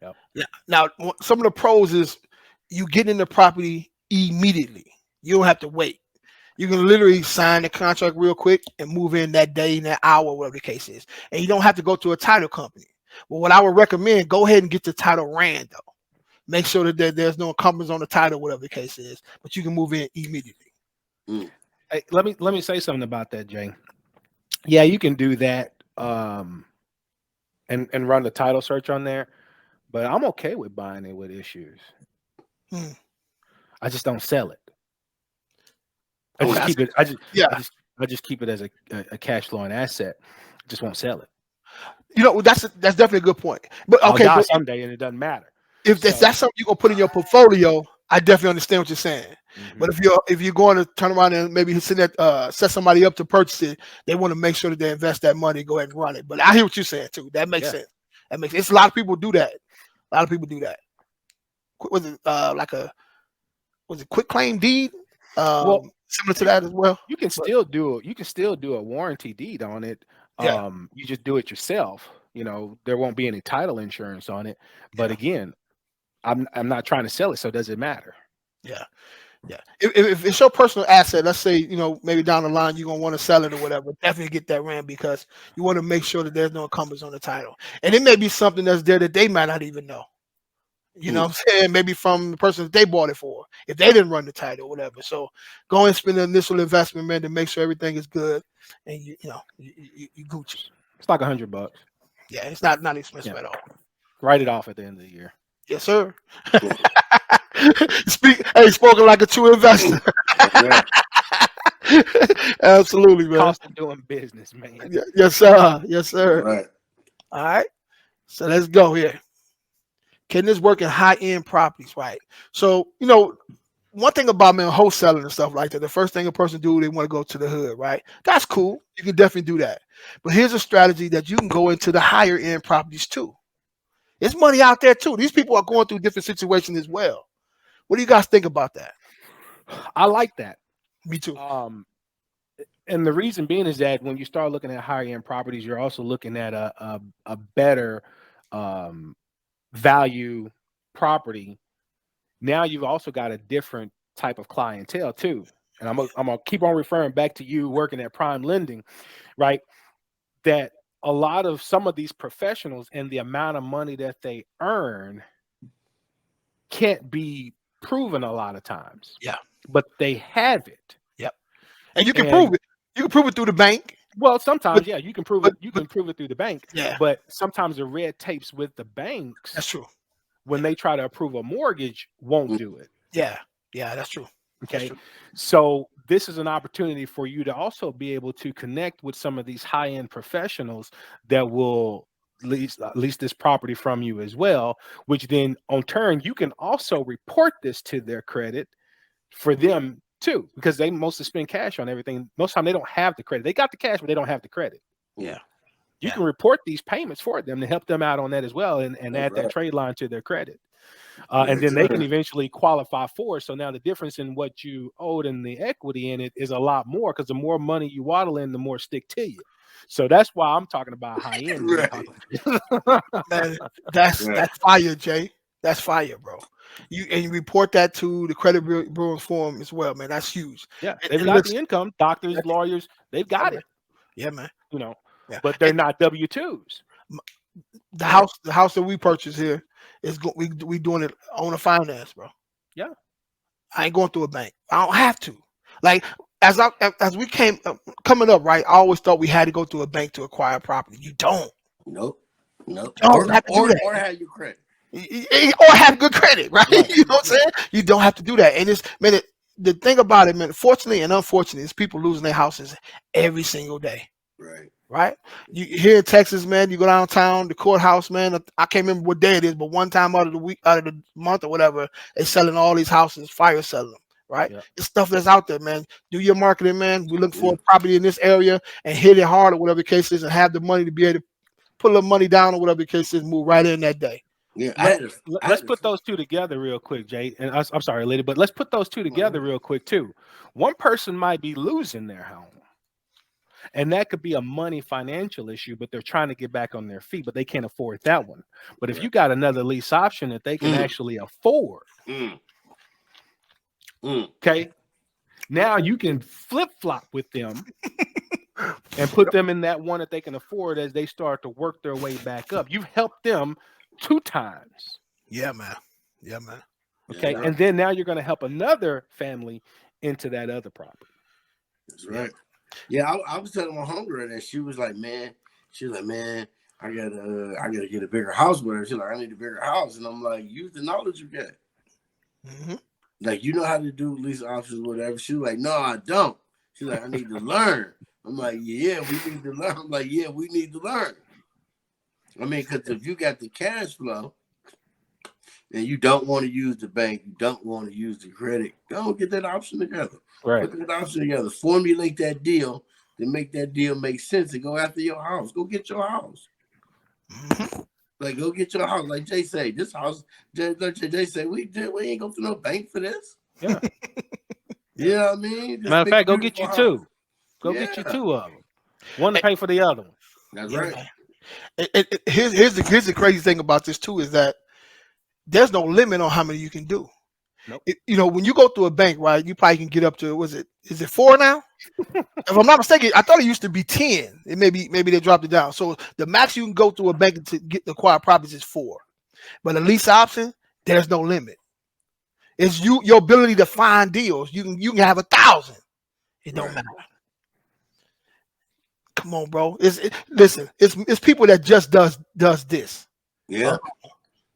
Yep. Yeah. Now, some of the pros is you get in the property immediately. You don't have to wait. You can literally sign the contract real quick and move in that day, that hour, whatever the case is. And you don't have to go to a title company. Well, what I would recommend, go ahead and get the title ran, though. Make sure that there's no encumbrance on the title, whatever the case is, but you can move in immediately. Hey, let me say something about that, Jay. Yeah, you can do that and run the title search on there. But I'm okay with buying it with issues. I just don't sell it. I just keep it as a cash flowing asset. I just won't sell it. That's definitely a good point. But okay, I'll die someday, and it doesn't matter. If that's something you're gonna put in your portfolio, I definitely understand what you're saying. Mm-hmm. But if you're going to turn around and maybe set somebody up to purchase it, they want to make sure that they invest that money, go ahead and run it. But I hear what you're saying too. That makes sense. It's a lot of people do that. Was it quick claim deed? Similar to that as well. You can still do a warranty deed on it. Yeah. You just do it yourself. There won't be any title insurance on it. But again, I'm not trying to sell it, so does it matter? Yeah. Yeah. If it's your personal asset, let's say, maybe down the line you're gonna want to sell it or whatever, definitely get that ran because you want to make sure that there's no encumbrance on the title. And it may be something that's there that they might not even know. You know what I'm saying? Maybe from the person that they bought it for, if they didn't run the title or whatever. So go and spend the initial investment, man, to make sure everything is good and you Gucci. It's like $100. Yeah, it's not expensive at all. Write it off at the end of the year. Yes, sir. Spoken like a true investor. Absolutely, man. Cost of doing business, man. Yes, sir. Yes, sir. Right. All right. So let's go here. Can this work in high-end properties, right? So, one thing about wholesaling and stuff like that, the first thing a person do, they want to go to the hood, right? That's cool. You can definitely do that. But here's a strategy that you can go into the higher-end properties too. There's money out there too. These people are going through different situations as well. What do you guys think about that? I like that. Me too. And the reason being is that when you start looking at higher end properties, you're also looking at a better value property. Now you've also got a different type of clientele too. And I'm gonna keep on referring back to you working at Prime Lending, right? That a lot of some of these professionals and the amount of money that they earn can't be proven a lot of times. Yeah. But they have it. Yep. And you can prove it. You can prove it through the bank. Well, sometimes, you can prove it. You can prove it through the bank. Yeah. But sometimes the red tapes with the banks, that's true, when they try to approve a mortgage, won't do it. Yeah. Yeah, that's true. Okay. That's true. So this is an opportunity for you to also be able to connect with some of these high-end professionals that will lease this property from you as well, which then on turn, you can also report this to their credit for them too, because they mostly spend cash on everything. Most of the time they don't have the credit. They got the cash, but they don't have the credit. Yeah. You can report these payments for them to help them out on that as well and add that trade line to their credit. And then they can eventually qualify for it. So now the difference in what you owed and the equity in it is a lot more, because the more money you waddle in, the more stick to you. So that's why I'm talking about high end. Man, that's fire, Jay. That's fire, bro. You report that to the credit bureau form as well, man. That's huge. Yeah, they've got the income. Doctors, lawyers, they've got it. Yeah, man. But they're not W-2s. The house that we purchased here is we doing it on a finance, bro. Yeah, I ain't going through a bank. I don't have to. Like as we coming up, right? I always thought we had to go through a bank to acquire property. You don't. Nope. Or have your credit. Or have good credit, right? You know what I'm saying? You don't have to do that. And the thing about it, man, fortunately and unfortunately, is people losing their houses every single day. Right? You here in Texas, man, you go downtown, the courthouse, man. I can't remember what day it is, but one time out of the month or whatever, they're selling all these houses, fire selling them. Right? Yeah. It's stuff that's out there, man. Do your marketing, man. We look for a property in this area and hit it hard or whatever the case is, and have the money to be able to put a little money down or whatever the case is, move right in that day. Yeah, let's put those two together real quick, Jay. And I'm sorry, lady, but let's put those two together real quick too. One person might be losing their home, and that could be a money financial issue, but they're trying to get back on their feet, but they can't afford that one. But if you got another lease option that they can actually afford, okay, now you can flip-flop with them and put them in that one that they can afford as they start to work their way back up. You've helped them 2 times. Yeah, man. Okay. And then now you're going to help another family into that other property. That's right. Yeah, I was telling my homegirl that she was like, man, I gotta get a bigger house with her. She's like, I need a bigger house. And I'm like, use the knowledge you get. Like, you know how to do lease options, whatever. She was like, no, I don't. She's like, I need to learn. I'm like, yeah, we need to learn. I'm like, yeah, we need to learn. I mean, because if you got the cash flow and you don't want to use the bank, you don't want to use the credit, go get that option together. Right. Put that option together. Formulate that deal to make that deal make sense and go after your house. Go get your house. Like, go get your house. Like Jay say, this house, Jay say, we ain't go to no bank for this. Yeah. You know what I mean? Matter of fact, go get you 2. Go get you 2 of them. One to pay for the other one. That's right. Here's the crazy thing about this too is that there's no limit on how many you can do. Nope. When you go through a bank, right, you probably can get up to, is it 4 now? If I'm not mistaken, I thought it used to be 10. It maybe they dropped it down. So the max you can go through a bank to get the acquired properties is 4. But a lease option, there's no limit. It's your ability to find deals. You can have 1,000. It don't matter. Come on, bro. Listen. It's people that just does this. Yeah,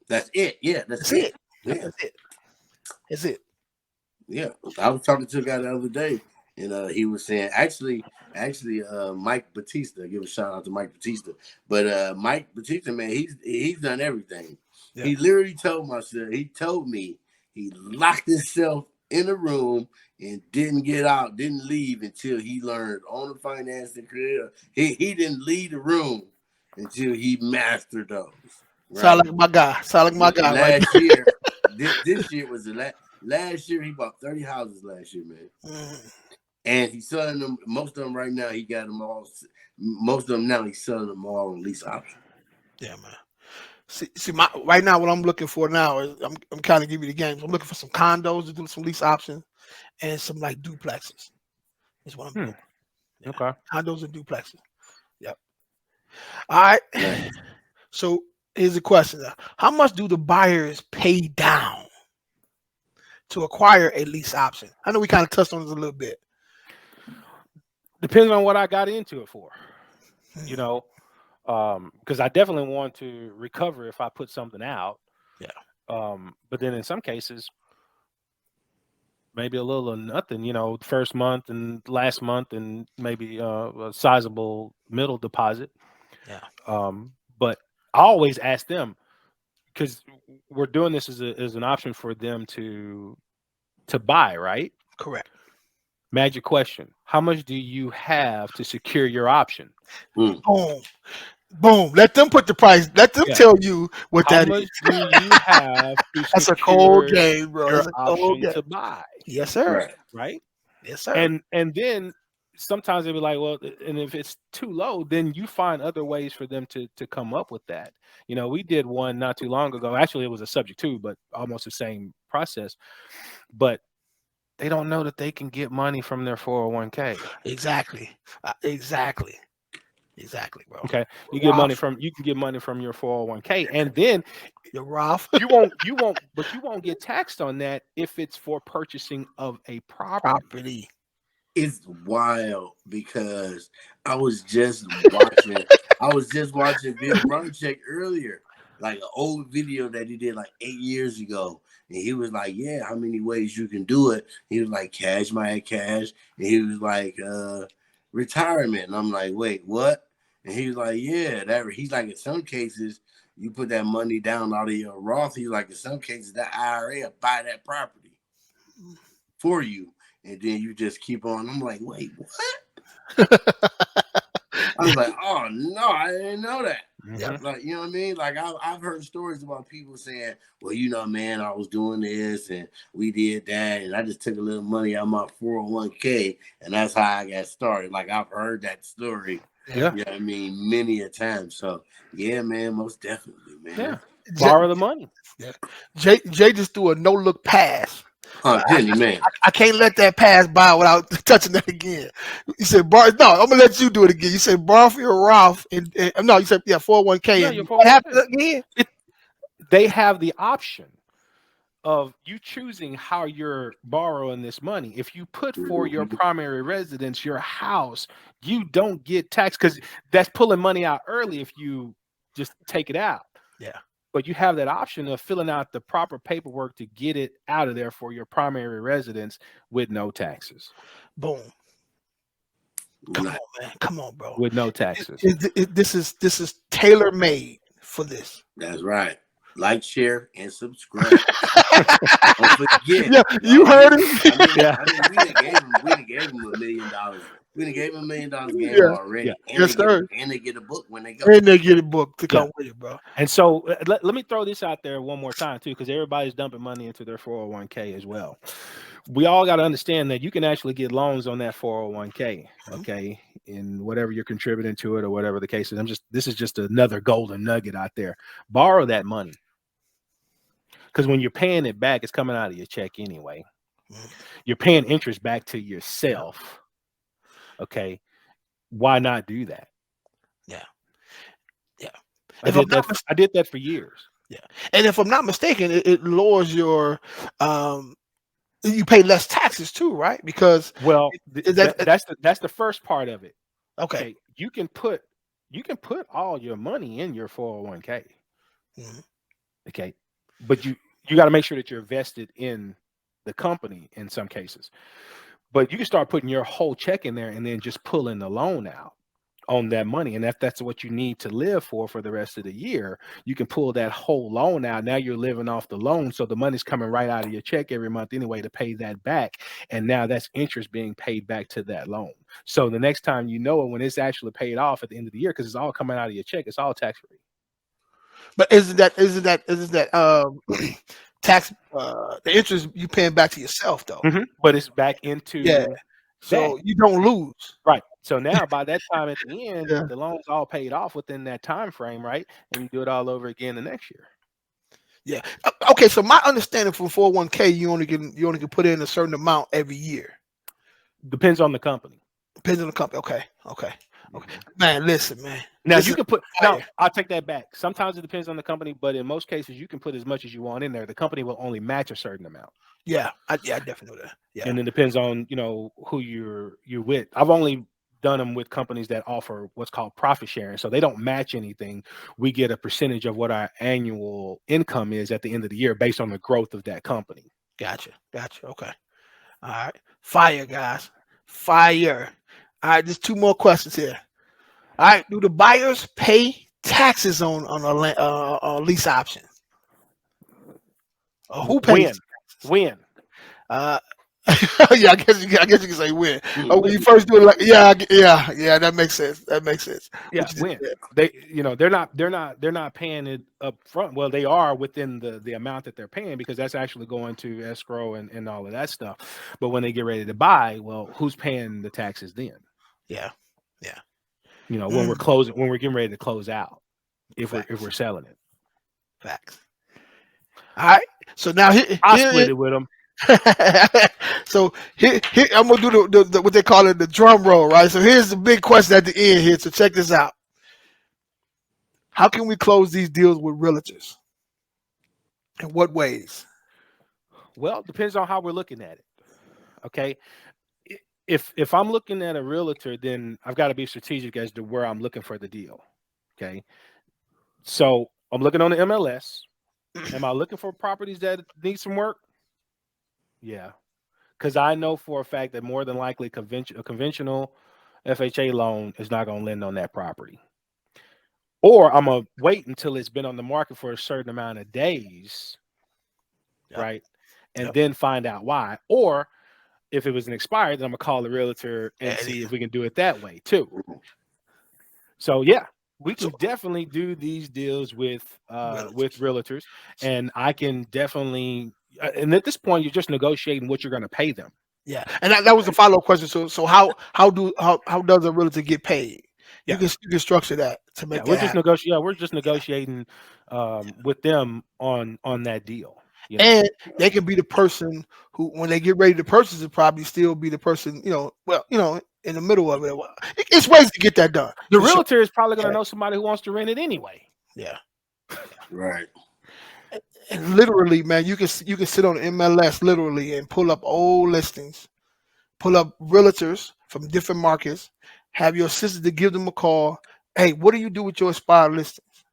that's it. Yeah, that's it. Yeah. That's it. Yeah, I was talking to a guy the other day, and he was saying actually, Mike Batista. Give a shout out to Mike Batista. But Mike Batista, man, he's done everything. Yeah. He literally told me he locked himself in a room and didn't get out, didn't leave until he learned on the finance and credit. He didn't leave the room until he mastered those. Right? Sound like my guy. Last year, this year was the last. Last year, he bought 30 houses last year, man. And he's selling them, most of them right now, he got them all. Most of them now, he's selling them all on lease option. Yeah, man. See, right now, what I'm looking for now is, I'm kind of giving you the games. I'm looking for some condos to do some lease options and some like duplexes. That's what I'm doing. Yeah. Okay. Condos and duplexes. Yep. All right. Yeah. So here's the question. How much do the buyers pay down to acquire a lease option? I know we kind of touched on this a little bit. Depends on what I got into it for, because I definitely want to recover if I put something out. Yeah. But then in some cases, maybe a little or nothing, first month and last month and maybe a sizable middle deposit. Yeah. But I always ask them, because we're doing this as an option for them to buy, right? Correct. Magic question. How much do you have to secure your option? Boom. Let them put the price. Let them tell you what that is. How much do you have to That's a cold game, bro. Your option to buy? Yes, sir. Right? Yes, sir. And then sometimes they'll be like, well, and if it's too low, then you find other ways for them to come up with that. We did one not too long ago. Actually, it was a subject too, but almost the same process. But they don't know that they can get money from their 401k. Exactly, bro. Okay, you can get money from your 401k, and then you're Roth. you won't get taxed on that if it's for purchasing of a property. It's wild because I was just watching Bill Belichick earlier, like an old video that he did like 8 years ago. And he was like, yeah, how many ways you can do it? He was like, cash. And he was like, retirement. And I'm like, wait, what? And he was like, yeah, he's like, in some cases, you put that money down out of your Roth. He's like, in some cases, that IRA will buy that property for you. And then you just keep on. I'm like, wait, what? I was like, oh, no, I didn't know that. Yeah. Like, you know what I mean? Like, I've heard stories about people saying, well, man, I was doing this and we did that. And I just took a little money out of my 401k. And that's how I got started. Like, I've heard that story. Yeah. You know what I mean? Many a time. So, yeah, man, most definitely, man. Yeah. Borrow the money. Yeah. Jay just threw a no-look pass. Man. I can't let that pass by without touching that again. You said, no, I'm going to let you do it again. You said, borrow for your Roth. No, you said, 401k. Yeah, and what happened again? They have the option of you choosing how you're borrowing this money. If you put for your primary residence, your house, you don't get taxed because that's pulling money out early if you just take it out. Yeah. But you have that option of filling out the proper paperwork to get it out of there for your primary residence with no taxes. Boom. Come on, man. Come on, bro. With no taxes. This is tailor-made for this. That's right. Like, share, and subscribe. Don't forget. Yeah, you heard it. We done gave them $1 million. We done gave them $1 million game already. Yeah. Yes, sir. And they get a book when they go. And they get a book to come with it, bro. And so let me throw this out there one more time, too, because everybody's dumping money into their 401k as well. We all got to understand that you can actually get loans on that 401k, okay, in whatever you're contributing to it or whatever the case is. This is just another golden nugget out there. Borrow that money. Because when you're paying it back, it's coming out of your check anyway. Mhm. You're paying interest back to yourself. Okay. Why not do that? Yeah. Yeah. I If I'm did not that. I did that for years. Yeah, and if I'm not mistaken, it lowers your you pay less taxes too, right? Because Well, is that that's the first part of it. okay? Okay, you can put all your money in your 401k. Mhm. Okay, but you got to make sure that you're vested in the company in some cases. But you can start putting your whole check in there and then just pulling the loan out on that money. And if that's what you need to live for the rest of the year, you can pull that whole loan out. Now you're living off the loan. So the money's coming right out of your check every month anyway to pay that back. And now that's interest being paid back to that loan. So the next time you know it, when it's actually paid off at the end of the year, because it's all coming out of your check, it's all tax free. But isn't that tax the interest you paying back to yourself though? But it's back into Yeah, so you don't lose. Right. So now by that time at the end, Yeah. the loan's all paid off within that time frame, right? And you do it all over again the next year. Yeah. Okay. So my understanding from 401k, you only can put in a certain amount every year. Depends on the company. Depends on the company. Okay. Man, listen, man. Now This you is can put. fire. Now I'll take that back. Sometimes it depends on the company, but in most cases you can put as much as you want in there. The company will only match a certain amount. Yeah, I definitely know that. Yeah. And it depends on who you're with. I've only done them with companies that offer what's called profit sharing, so they don't match anything. We get a percentage of what our annual income is at the end of the year based on the growth of that company. Gotcha. Okay. All right. Fire, guys. Fire. All right. There's two more questions here. All right. Do the buyers pay taxes on a lease option? Who pays? When? Yeah, I guess you can say when. When you first do it, yeah, that makes sense. Yeah, when they're not paying it up front. Well, they are within the amount that they're paying because that's actually going to escrow and all of that stuff. But when they get ready to buy, well, who's paying the taxes then? Yeah. When we're closing, when we're getting ready to close out, if we're selling it. Facts. All right. So now I split it with them. So here I'm gonna do the what they call it, the drum roll, right? So here's the big question at the end here. So check this out. How can we close these deals with realtors? In what ways? Well, it depends on how we're looking at it. Okay. If I'm looking at a realtor, then I've got to be strategic as to where I'm looking for the deal. Okay. So I'm looking on the MLS. Am I looking for properties that need some work? Yeah. Because I know for a fact that more than likely a conventional FHA loan is not going to lend on that property. Or I'm going to wait until it's been on the market for a certain amount of days, right? And then find out why. Or if it was an expired, then I'm going to call the realtor and see if we can do it that way too. So, yeah, we can definitely do these deals with realtors. And I can definitely, and at this point, you're just negotiating what you're going to pay them. Yeah, and that was the follow-up question. So how does a realtor get paid? You can structure that to make. We're just negotiating with them on that deal. And they can be the person who, when they get ready to purchase it, probably still be the person, in the middle of it. It's ways to get that done. The realtor is probably going to know somebody who wants to rent it anyway. Yeah. Right. And literally, man, you can sit on MLS literally and pull up old listings, pull up realtors from different markets, have your assistant to give them a call. Hey, what do you do with your expired listings?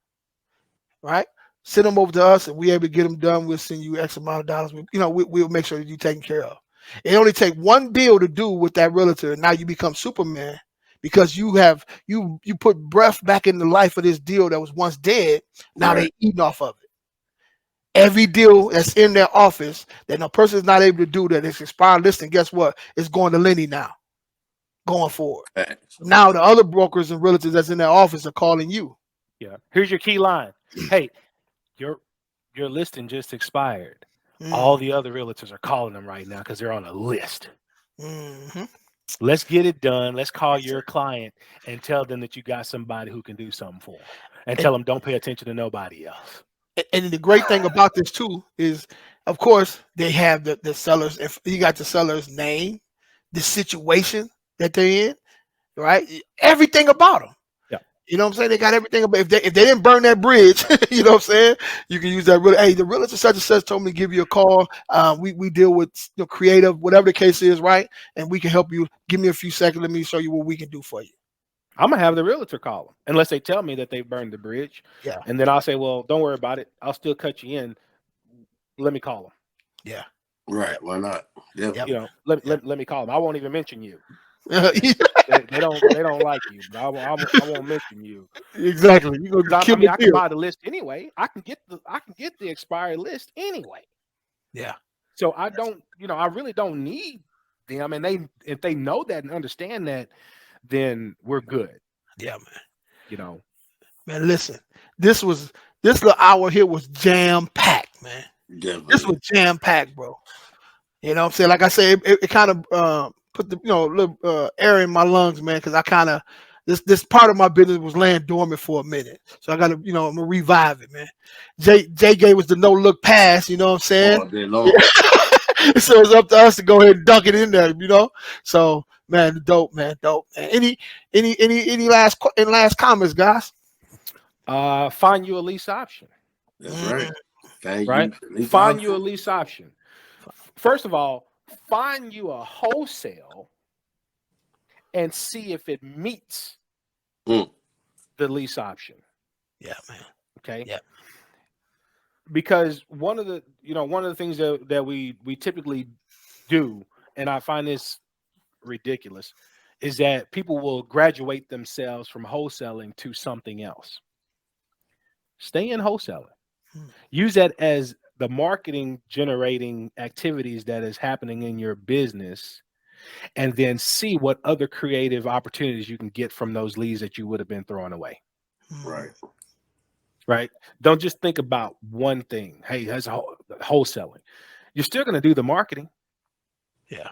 Right? Send them over to us, and we're able to get them done. We'll send you X amount of dollars. We'll make sure that you're taken care of. It only take one deal to do with that realtor, and now you become Superman because you put breath back in the life of this deal that was once dead. Now they eating off of it. Every deal that's in their office that a person is not able to do that is expired listing, guess what? It's going to Lenny now, going forward. Now the other brokers and realtors that's in their office are calling you. Yeah. Here's your key line. Hey, your listing just expired. All the other realtors are calling them right now because they're on a list. Mm-hmm. Let's get it done. Let's call your client and tell them that you got somebody who can do something for them. And tell them don't pay attention to nobody else. And the great thing about this too is, of course, they have the sellers. If you got the seller's name, the situation that they're in, right? Everything about them. Yeah. You know what I'm saying? They got everything about. If they didn't burn that bridge, you know what I'm saying? You can use that. Hey, the realtor such and such told me to give you a call. We deal with creative, whatever the case is, right? And we can help you. Give me a few seconds. Let me show you what we can do for you. I'm gonna have the realtor call them unless they tell me that they've burned the bridge. Yeah. And then I'll say, well, don't worry about it. I'll still cut you in. Let me call them. Yeah. Right. Why not? Yep. You know, let me call them. I won't even mention you. Yeah. They don't like you, but I won't mention you. Exactly. You gonna kill I can buy the list anyway. I can get the expired list anyway. Yeah. So I don't, I really don't need them. And if they know that and understand that, then we're good. Yeah, man. Man, listen. This little hour here was jam packed, man. Definitely. This was jam packed, bro. You know what I'm saying? Like I said, it kind of put the little air in my lungs, man, because I kind of this part of my business was laying dormant for a minute. So I gotta, I'm gonna revive it, man. Jay gave us the no look pass, you know what I'm saying? All day long. So it's up to us to go ahead and dunk it in there, So man, dope, man. Any last comments, guys? Find you a lease option. That's right. Find you a lease option. First of all, find you a wholesale and see if it meets the lease option. Yeah, man. Okay. Yeah. Because one of the things that we typically do, and I find this ridiculous, is that people will graduate themselves from wholesaling to something else. Stay in wholesaling. Use that as the marketing generating activities that is happening in your business, and then see what other creative opportunities you can get from those leads that you would have been throwing away. Right. Don't just think about one thing. Hey, that's wholesaling. You're still going to do the marketing. Yeah.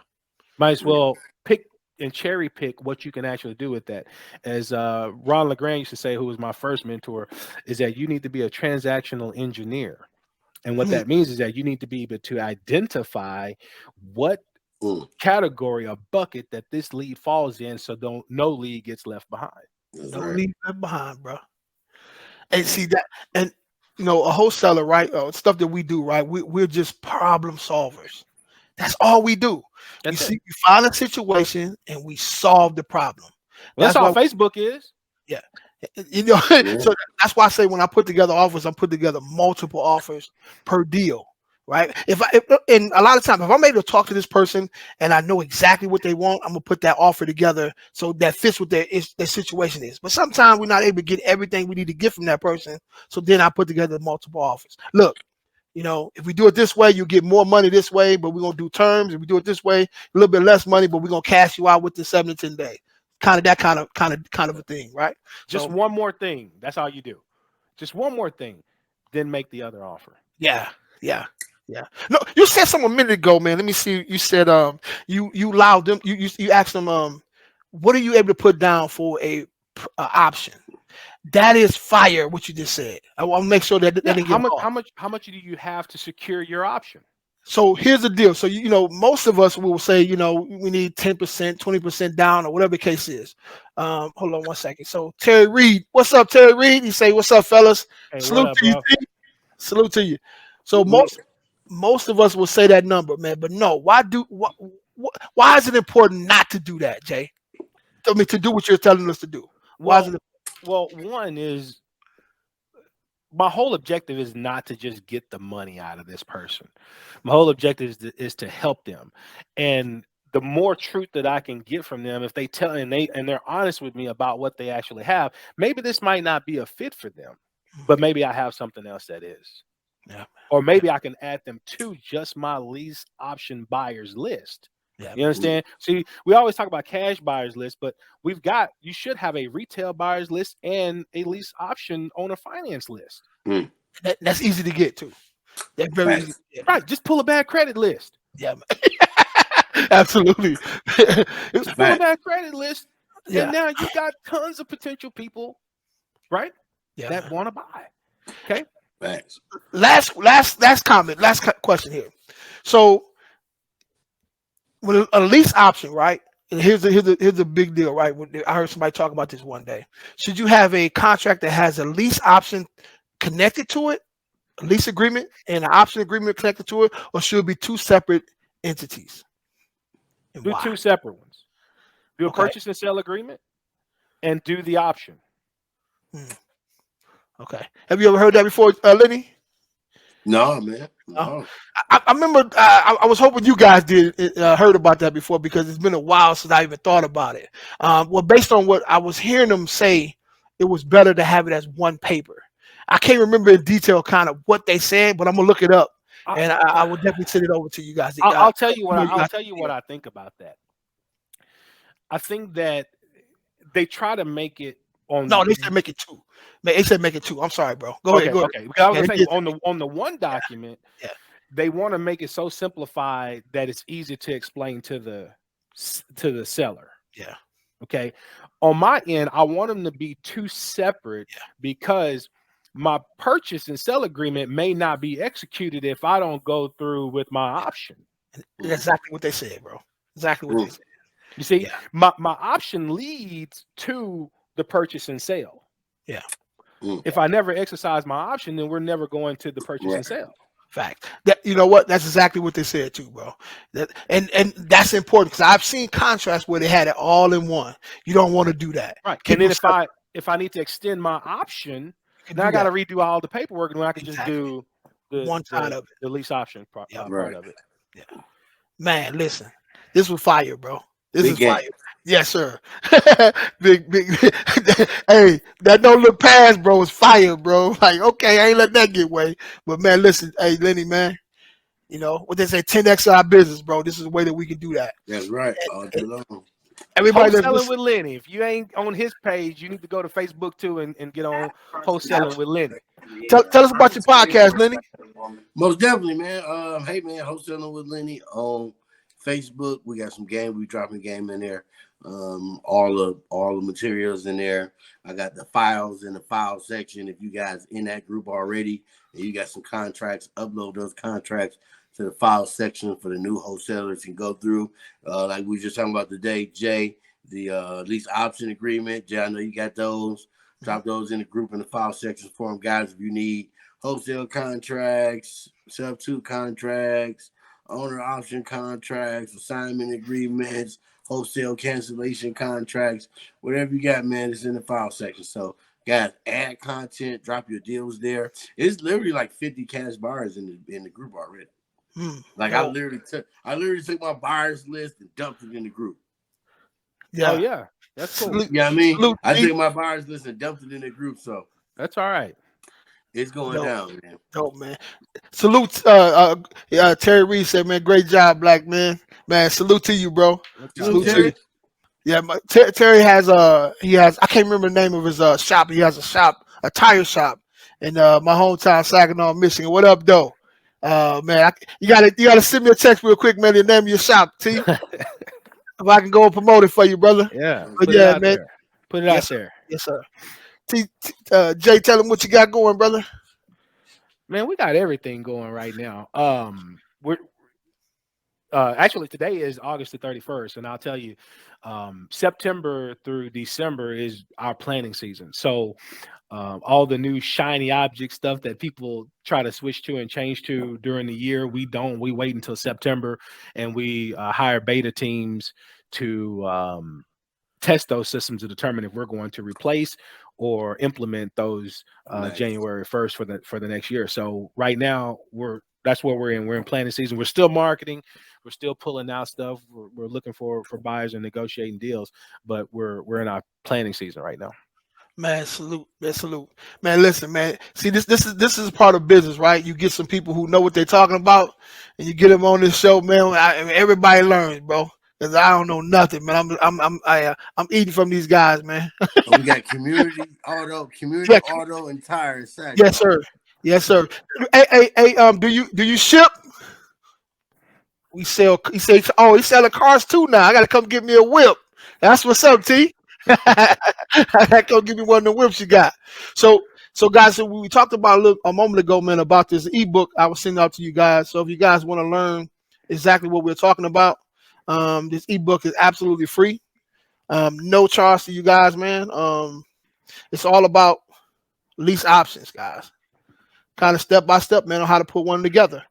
Might as well pick and cherry pick what you can actually do with that. As Ron LeGrand used to say, who was my first mentor, is that you need to be a transactional engineer. And what that means is that you need to be able to identify what category or bucket that this lead falls in, so no lead gets left behind. Lead left behind, bro. And see that, and a wholesaler, right? Stuff that we do, right? We're just problem solvers. That's all we do. We find a situation and we solve the problem. Well, that's all Facebook is. Yeah. So that's why I say when I put together offers, I put together multiple offers per deal. Right. And a lot of times, if I'm able to talk to this person and I know exactly what they want, I'm gonna put that offer together so that fits what their situation is. But sometimes we're not able to get everything we need to get from that person. So then I put together multiple offers. Look, if we do it this way, you get more money this way, but we're gonna do terms. If we do it this way, a little bit less money, but we're gonna cash you out within 7 to 10 days. Kind of a thing, right? Just one more thing. That's all you do. Just one more thing, then make the other offer. Yeah. No, you said something a minute ago, man. Let me see. You said you allowed them. You asked them what are you able to put down for a option? That is fire. What you just said. I want to make sure that how much do you have to secure your option? So here's the deal. So most of us will say we need 10%, 20% down, or whatever the case is. Hold on one second. So Terry Reed, what's up, Terry Reed? You say, what's up, fellas? Hey, Salute to you. Salute to you. So most of us will say that number, man. But no, why is it important not to do that, Jay? I mean, to do what you're telling us to do. Why is it? Well, one is my whole objective is not to just get the money out of this person. My whole objective is to help them. And the more truth that I can get from them, if they tell and they're honest with me about what they actually have, maybe this might not be a fit for them, but maybe I have something else that is. Yeah. Or maybe I can add them to just my lease option buyers list. Yeah. You understand? See, we always talk about cash buyers list, but you should have a retail buyers list and a lease option owner finance list. That's easy to get to. That's very easy to get. Right. Just pull a bad credit list. Yeah. Absolutely. Just pull a bad credit list. Yeah. And now you got tons of potential people, right? Yeah, that want to buy. Okay. Facts. Last comment, question here. So with a lease option, right? And here's a big deal, right? I heard somebody talk about this one day. Should you have a contract that has a lease option connected to it, a lease agreement and an option agreement connected to it, or should it be two separate entities? And Do why? two separate ones. Do a Okay. purchase and sale agreement and do the option. Okay. Have you ever heard that before, Lenny? No, man. Oh. No. I remember I was hoping you guys did heard about that before, because it's been a while since I even thought about it. Well, based on what I was hearing them say, it was better to have it as one paper. I can't remember in detail kind of what they said, but I'm gonna look it up, and I will definitely send it over to you guys. I'll tell you what I think about that. I think that they try to make it on. No, they said make it two. They said make it two. I'm sorry, bro. Go ahead. Okay. Because I was gonna say on the one document, they want to make it so simplified that it's easy to explain to the seller. Yeah. Okay. On my end, I want them to be two separate because my purchase and sell agreement may not be executed if I don't go through with my option. That's exactly what they said, bro. Exactly what they said. You see, my option leads to the purchase and sale. Yeah. If I never exercise my option, then we're never going to the purchase and sale. Fact. That, you know what? That's exactly what they said too, bro. And that's important, because I've seen contracts where they had it all in one. You don't want to do that. Right. And then if I need to extend my option, now I got to redo all the paperwork, and I can just do one side of it, the lease option part of it. Yeah. Man, listen, this was fire, bro. This is fire. Yes, sir. big. Hey, that don't look past, bro, is fire, bro. Like, okay, I ain't let that get away. But man, listen, hey, Lenny, man, you know what they say, 10x our business, bro. This is the way that we can do that. That's right. All day long. Everybody Wholesaling with Lenny. If you ain't on his page, you need to go to Facebook too and get on Wholesaling with Lenny. Tell us about your podcast, Lenny. Most definitely, man. Hey, man, Wholesaling with Lenny on Facebook. We got some game. We dropping game in there. All the materials in there. I got the files in the file section. If you guys in that group already and you got some contracts, upload those contracts to the file section for the new wholesalers can go through. Like we were just talking about today, Jay, the lease option agreement. Jay, I know you got those. Drop those in the group in the file section for them, guys. If you need wholesale contracts, sub-2 contracts, owner option contracts, assignment agreements, wholesale cancellation contracts, whatever you got, man, it's in the file section. So, guys, add content, drop your deals there. It's literally like 50 cash buyers in the group already. Like I literally took my buyers list and dumped it in the group. Yeah. Oh yeah, that's cool. Yeah, I mean, I took my buyers list and dumped it in the group, so that's all right. It's going down, man. Dope, man. Salute. Terry Reed said, man, great job, black man. Man, salute to you, bro. Salute to you. Yeah, Terry has I can't remember the name of his shop. He has a tire shop in my hometown, Saginaw, Michigan. What up, though? Man, you gotta send me a text real quick, man. The name of your shop, T. If I can go and promote it for you, brother. Yeah, but yeah, man. Put it out there. Yes, sir. Jay, tell him what you got going, brother. Man, we got everything going right now. We're actually today is August the 31st, and I'll tell you, September through December is our planning season. So all the new shiny object stuff that people try to switch to and change to during the year, we don't. We wait until September, and we hire beta teams to test those systems to determine if we're going to replace or implement those January 1st for the next year. So right now that's what we're in. We're in planning season. We're still marketing. We're still pulling out stuff. We're looking for buyers and negotiating deals, but we're in our planning season right now. Man, salute. Man, listen, man. See, this is part of business, right? You get some people who know what they're talking about, and you get them on this show, man. Everybody learns, bro. Because I don't know nothing, man. I'm eating from these guys, man. We got community auto and tires. Yes, sir. Yes, sir. Hey, do you ship? We sell. He selling cars too now. I gotta come get me a whip. That's what's up, T. Come give me one of the whips you got. So So guys, so we talked about a moment ago, man, about this ebook I was sending out to you guys. So if you guys want to learn exactly what we're talking about, this ebook is absolutely free. No charge to you guys, man. It's all about lease options, guys. Kind of step by step, man, on how to put one together.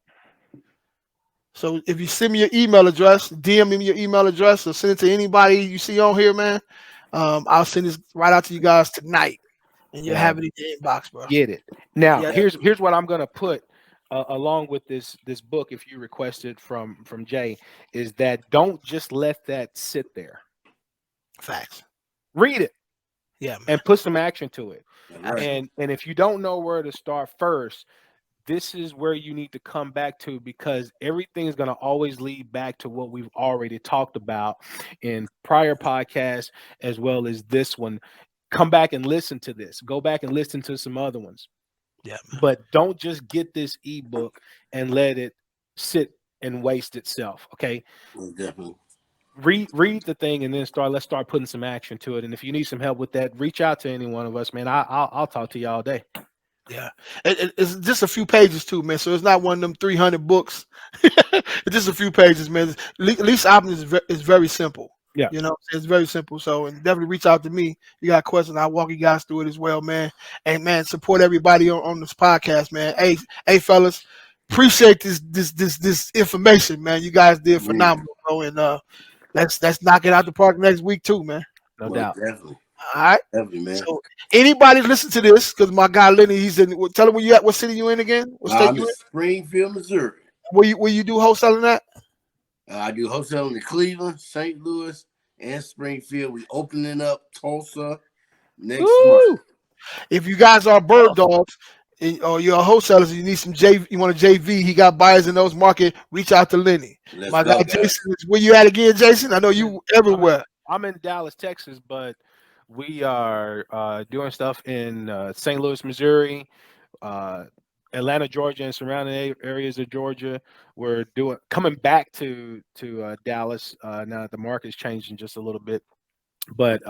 So if you send me your email address, DM me your email address, or send it to anybody you see on here, man. I'll send this right out to you guys tonight, and you'll have it in your inbox, bro. Get it. Now, Yeah. here's what I'm gonna put along with this book, if you requested from Jay, is that don't just let that sit there. Facts. Read it. Yeah, man. And put some action to it. Right. And if you don't know where to start first, this is where you need to come back to, because everything is going to always lead back to what we've already talked about in prior podcasts, as well as this one. Come back and listen to this. Go back and listen to some other ones. Yeah, man. But don't just get this ebook and let it sit and waste itself. Okay. Definitely. Read the thing and then let's start putting some action to it. And if you need some help with that, reach out to any one of us, man. I'll talk to you all day. Yeah, it's just a few pages too, man. So it's not one of them 300 books. It's just a few pages, man. Lease options is very simple. Yeah, you know, it's very simple. So, and definitely reach out to me. You got questions, I'll walk you guys through it as well, man. And man, support everybody on this podcast, man. Hey, fellas, appreciate this information, man. You guys did phenomenal, bro. And let's knock it out the park next week too, man. No doubt. Definitely. All right, definitely, man. So anybody listen to this, because my guy Lenny, he's in. Tell him where you at. What city you in again? What state I'm you in in? Springfield, Missouri. Where you do wholesaling at? I do wholesaling in Cleveland, St. Louis, and Springfield. We opening up Tulsa next month. If you guys are bird dogs or you're a wholesalers, you need some JV, you want a JV, he got buyers in those markets, reach out to Lenny. My guy Jason, where you at again, Jason? I know you everywhere. I'm in Dallas, Texas, but we are doing stuff in St. Louis, Missouri, Atlanta, Georgia, and surrounding areas of Georgia. We're coming back to Dallas now that the market's changing just a little bit. But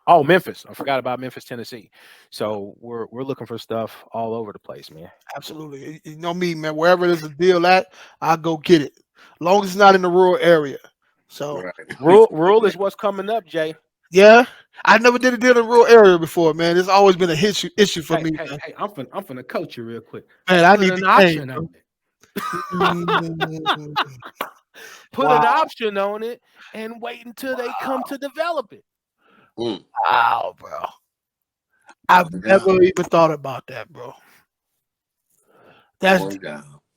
Memphis. I forgot about Memphis, Tennessee. So we're looking for stuff all over the place, man. Absolutely. You know me, man. Wherever there's a deal at, I'll go get it. As long as it's not in the rural area. So rural is what's coming up, Jay. Yeah, I never did a deal in a rural area before, man. It's always been a issue for me. Hey, I'm finna coach you real quick. Man, I need an option on it. Put an option on it and wait until they come to develop it. Wow, bro. I've never even thought about that, bro.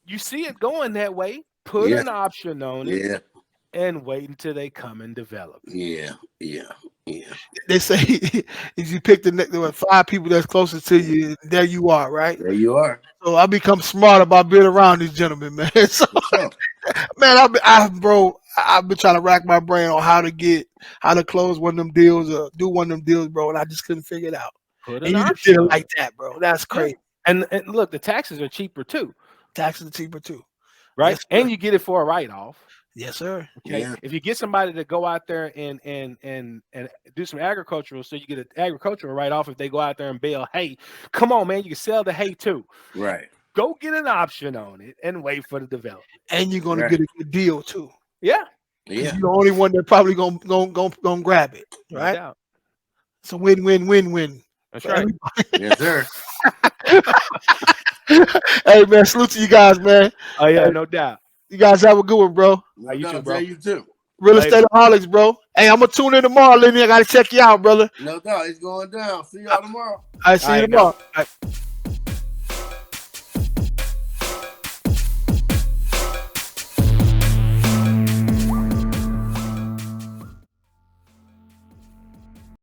You see it going that way. Put an option on it. And wait until they come and develop. Yeah. They say if you pick the 5 people that's closest to you, there you are, right? There you are. So I become smart about being around these gentlemen, man. So, man, I've been trying to rack my brain on how to close one of them deals or do one of them deals, bro, and I just couldn't figure it out. And you just did it like that, bro. That's crazy. And look, the taxes are cheaper too. Right? Yes, and you get it for a write-off. Yes, sir. Okay. Yeah. If you get somebody to go out there and do some agricultural, so you get an agricultural write-off if they go out there and bale hay. Come on, man, you can sell the hay too. Right. Go get an option on it and wait for the development. And you're gonna get a good deal too. Yeah. You're the only one that probably gonna grab it. Right. No, it's a win-win-win-win. That's right. Yes, sir. Hey, man, salute to you guys, man. Oh yeah, no doubt. You guys have a good one, bro. You too, bro. You too. Real estate aholics, bro. Hey, I'm gonna tune in tomorrow, Lenny. I gotta check you out, brother. No doubt, it's going down. See y'all tomorrow. I see you tomorrow.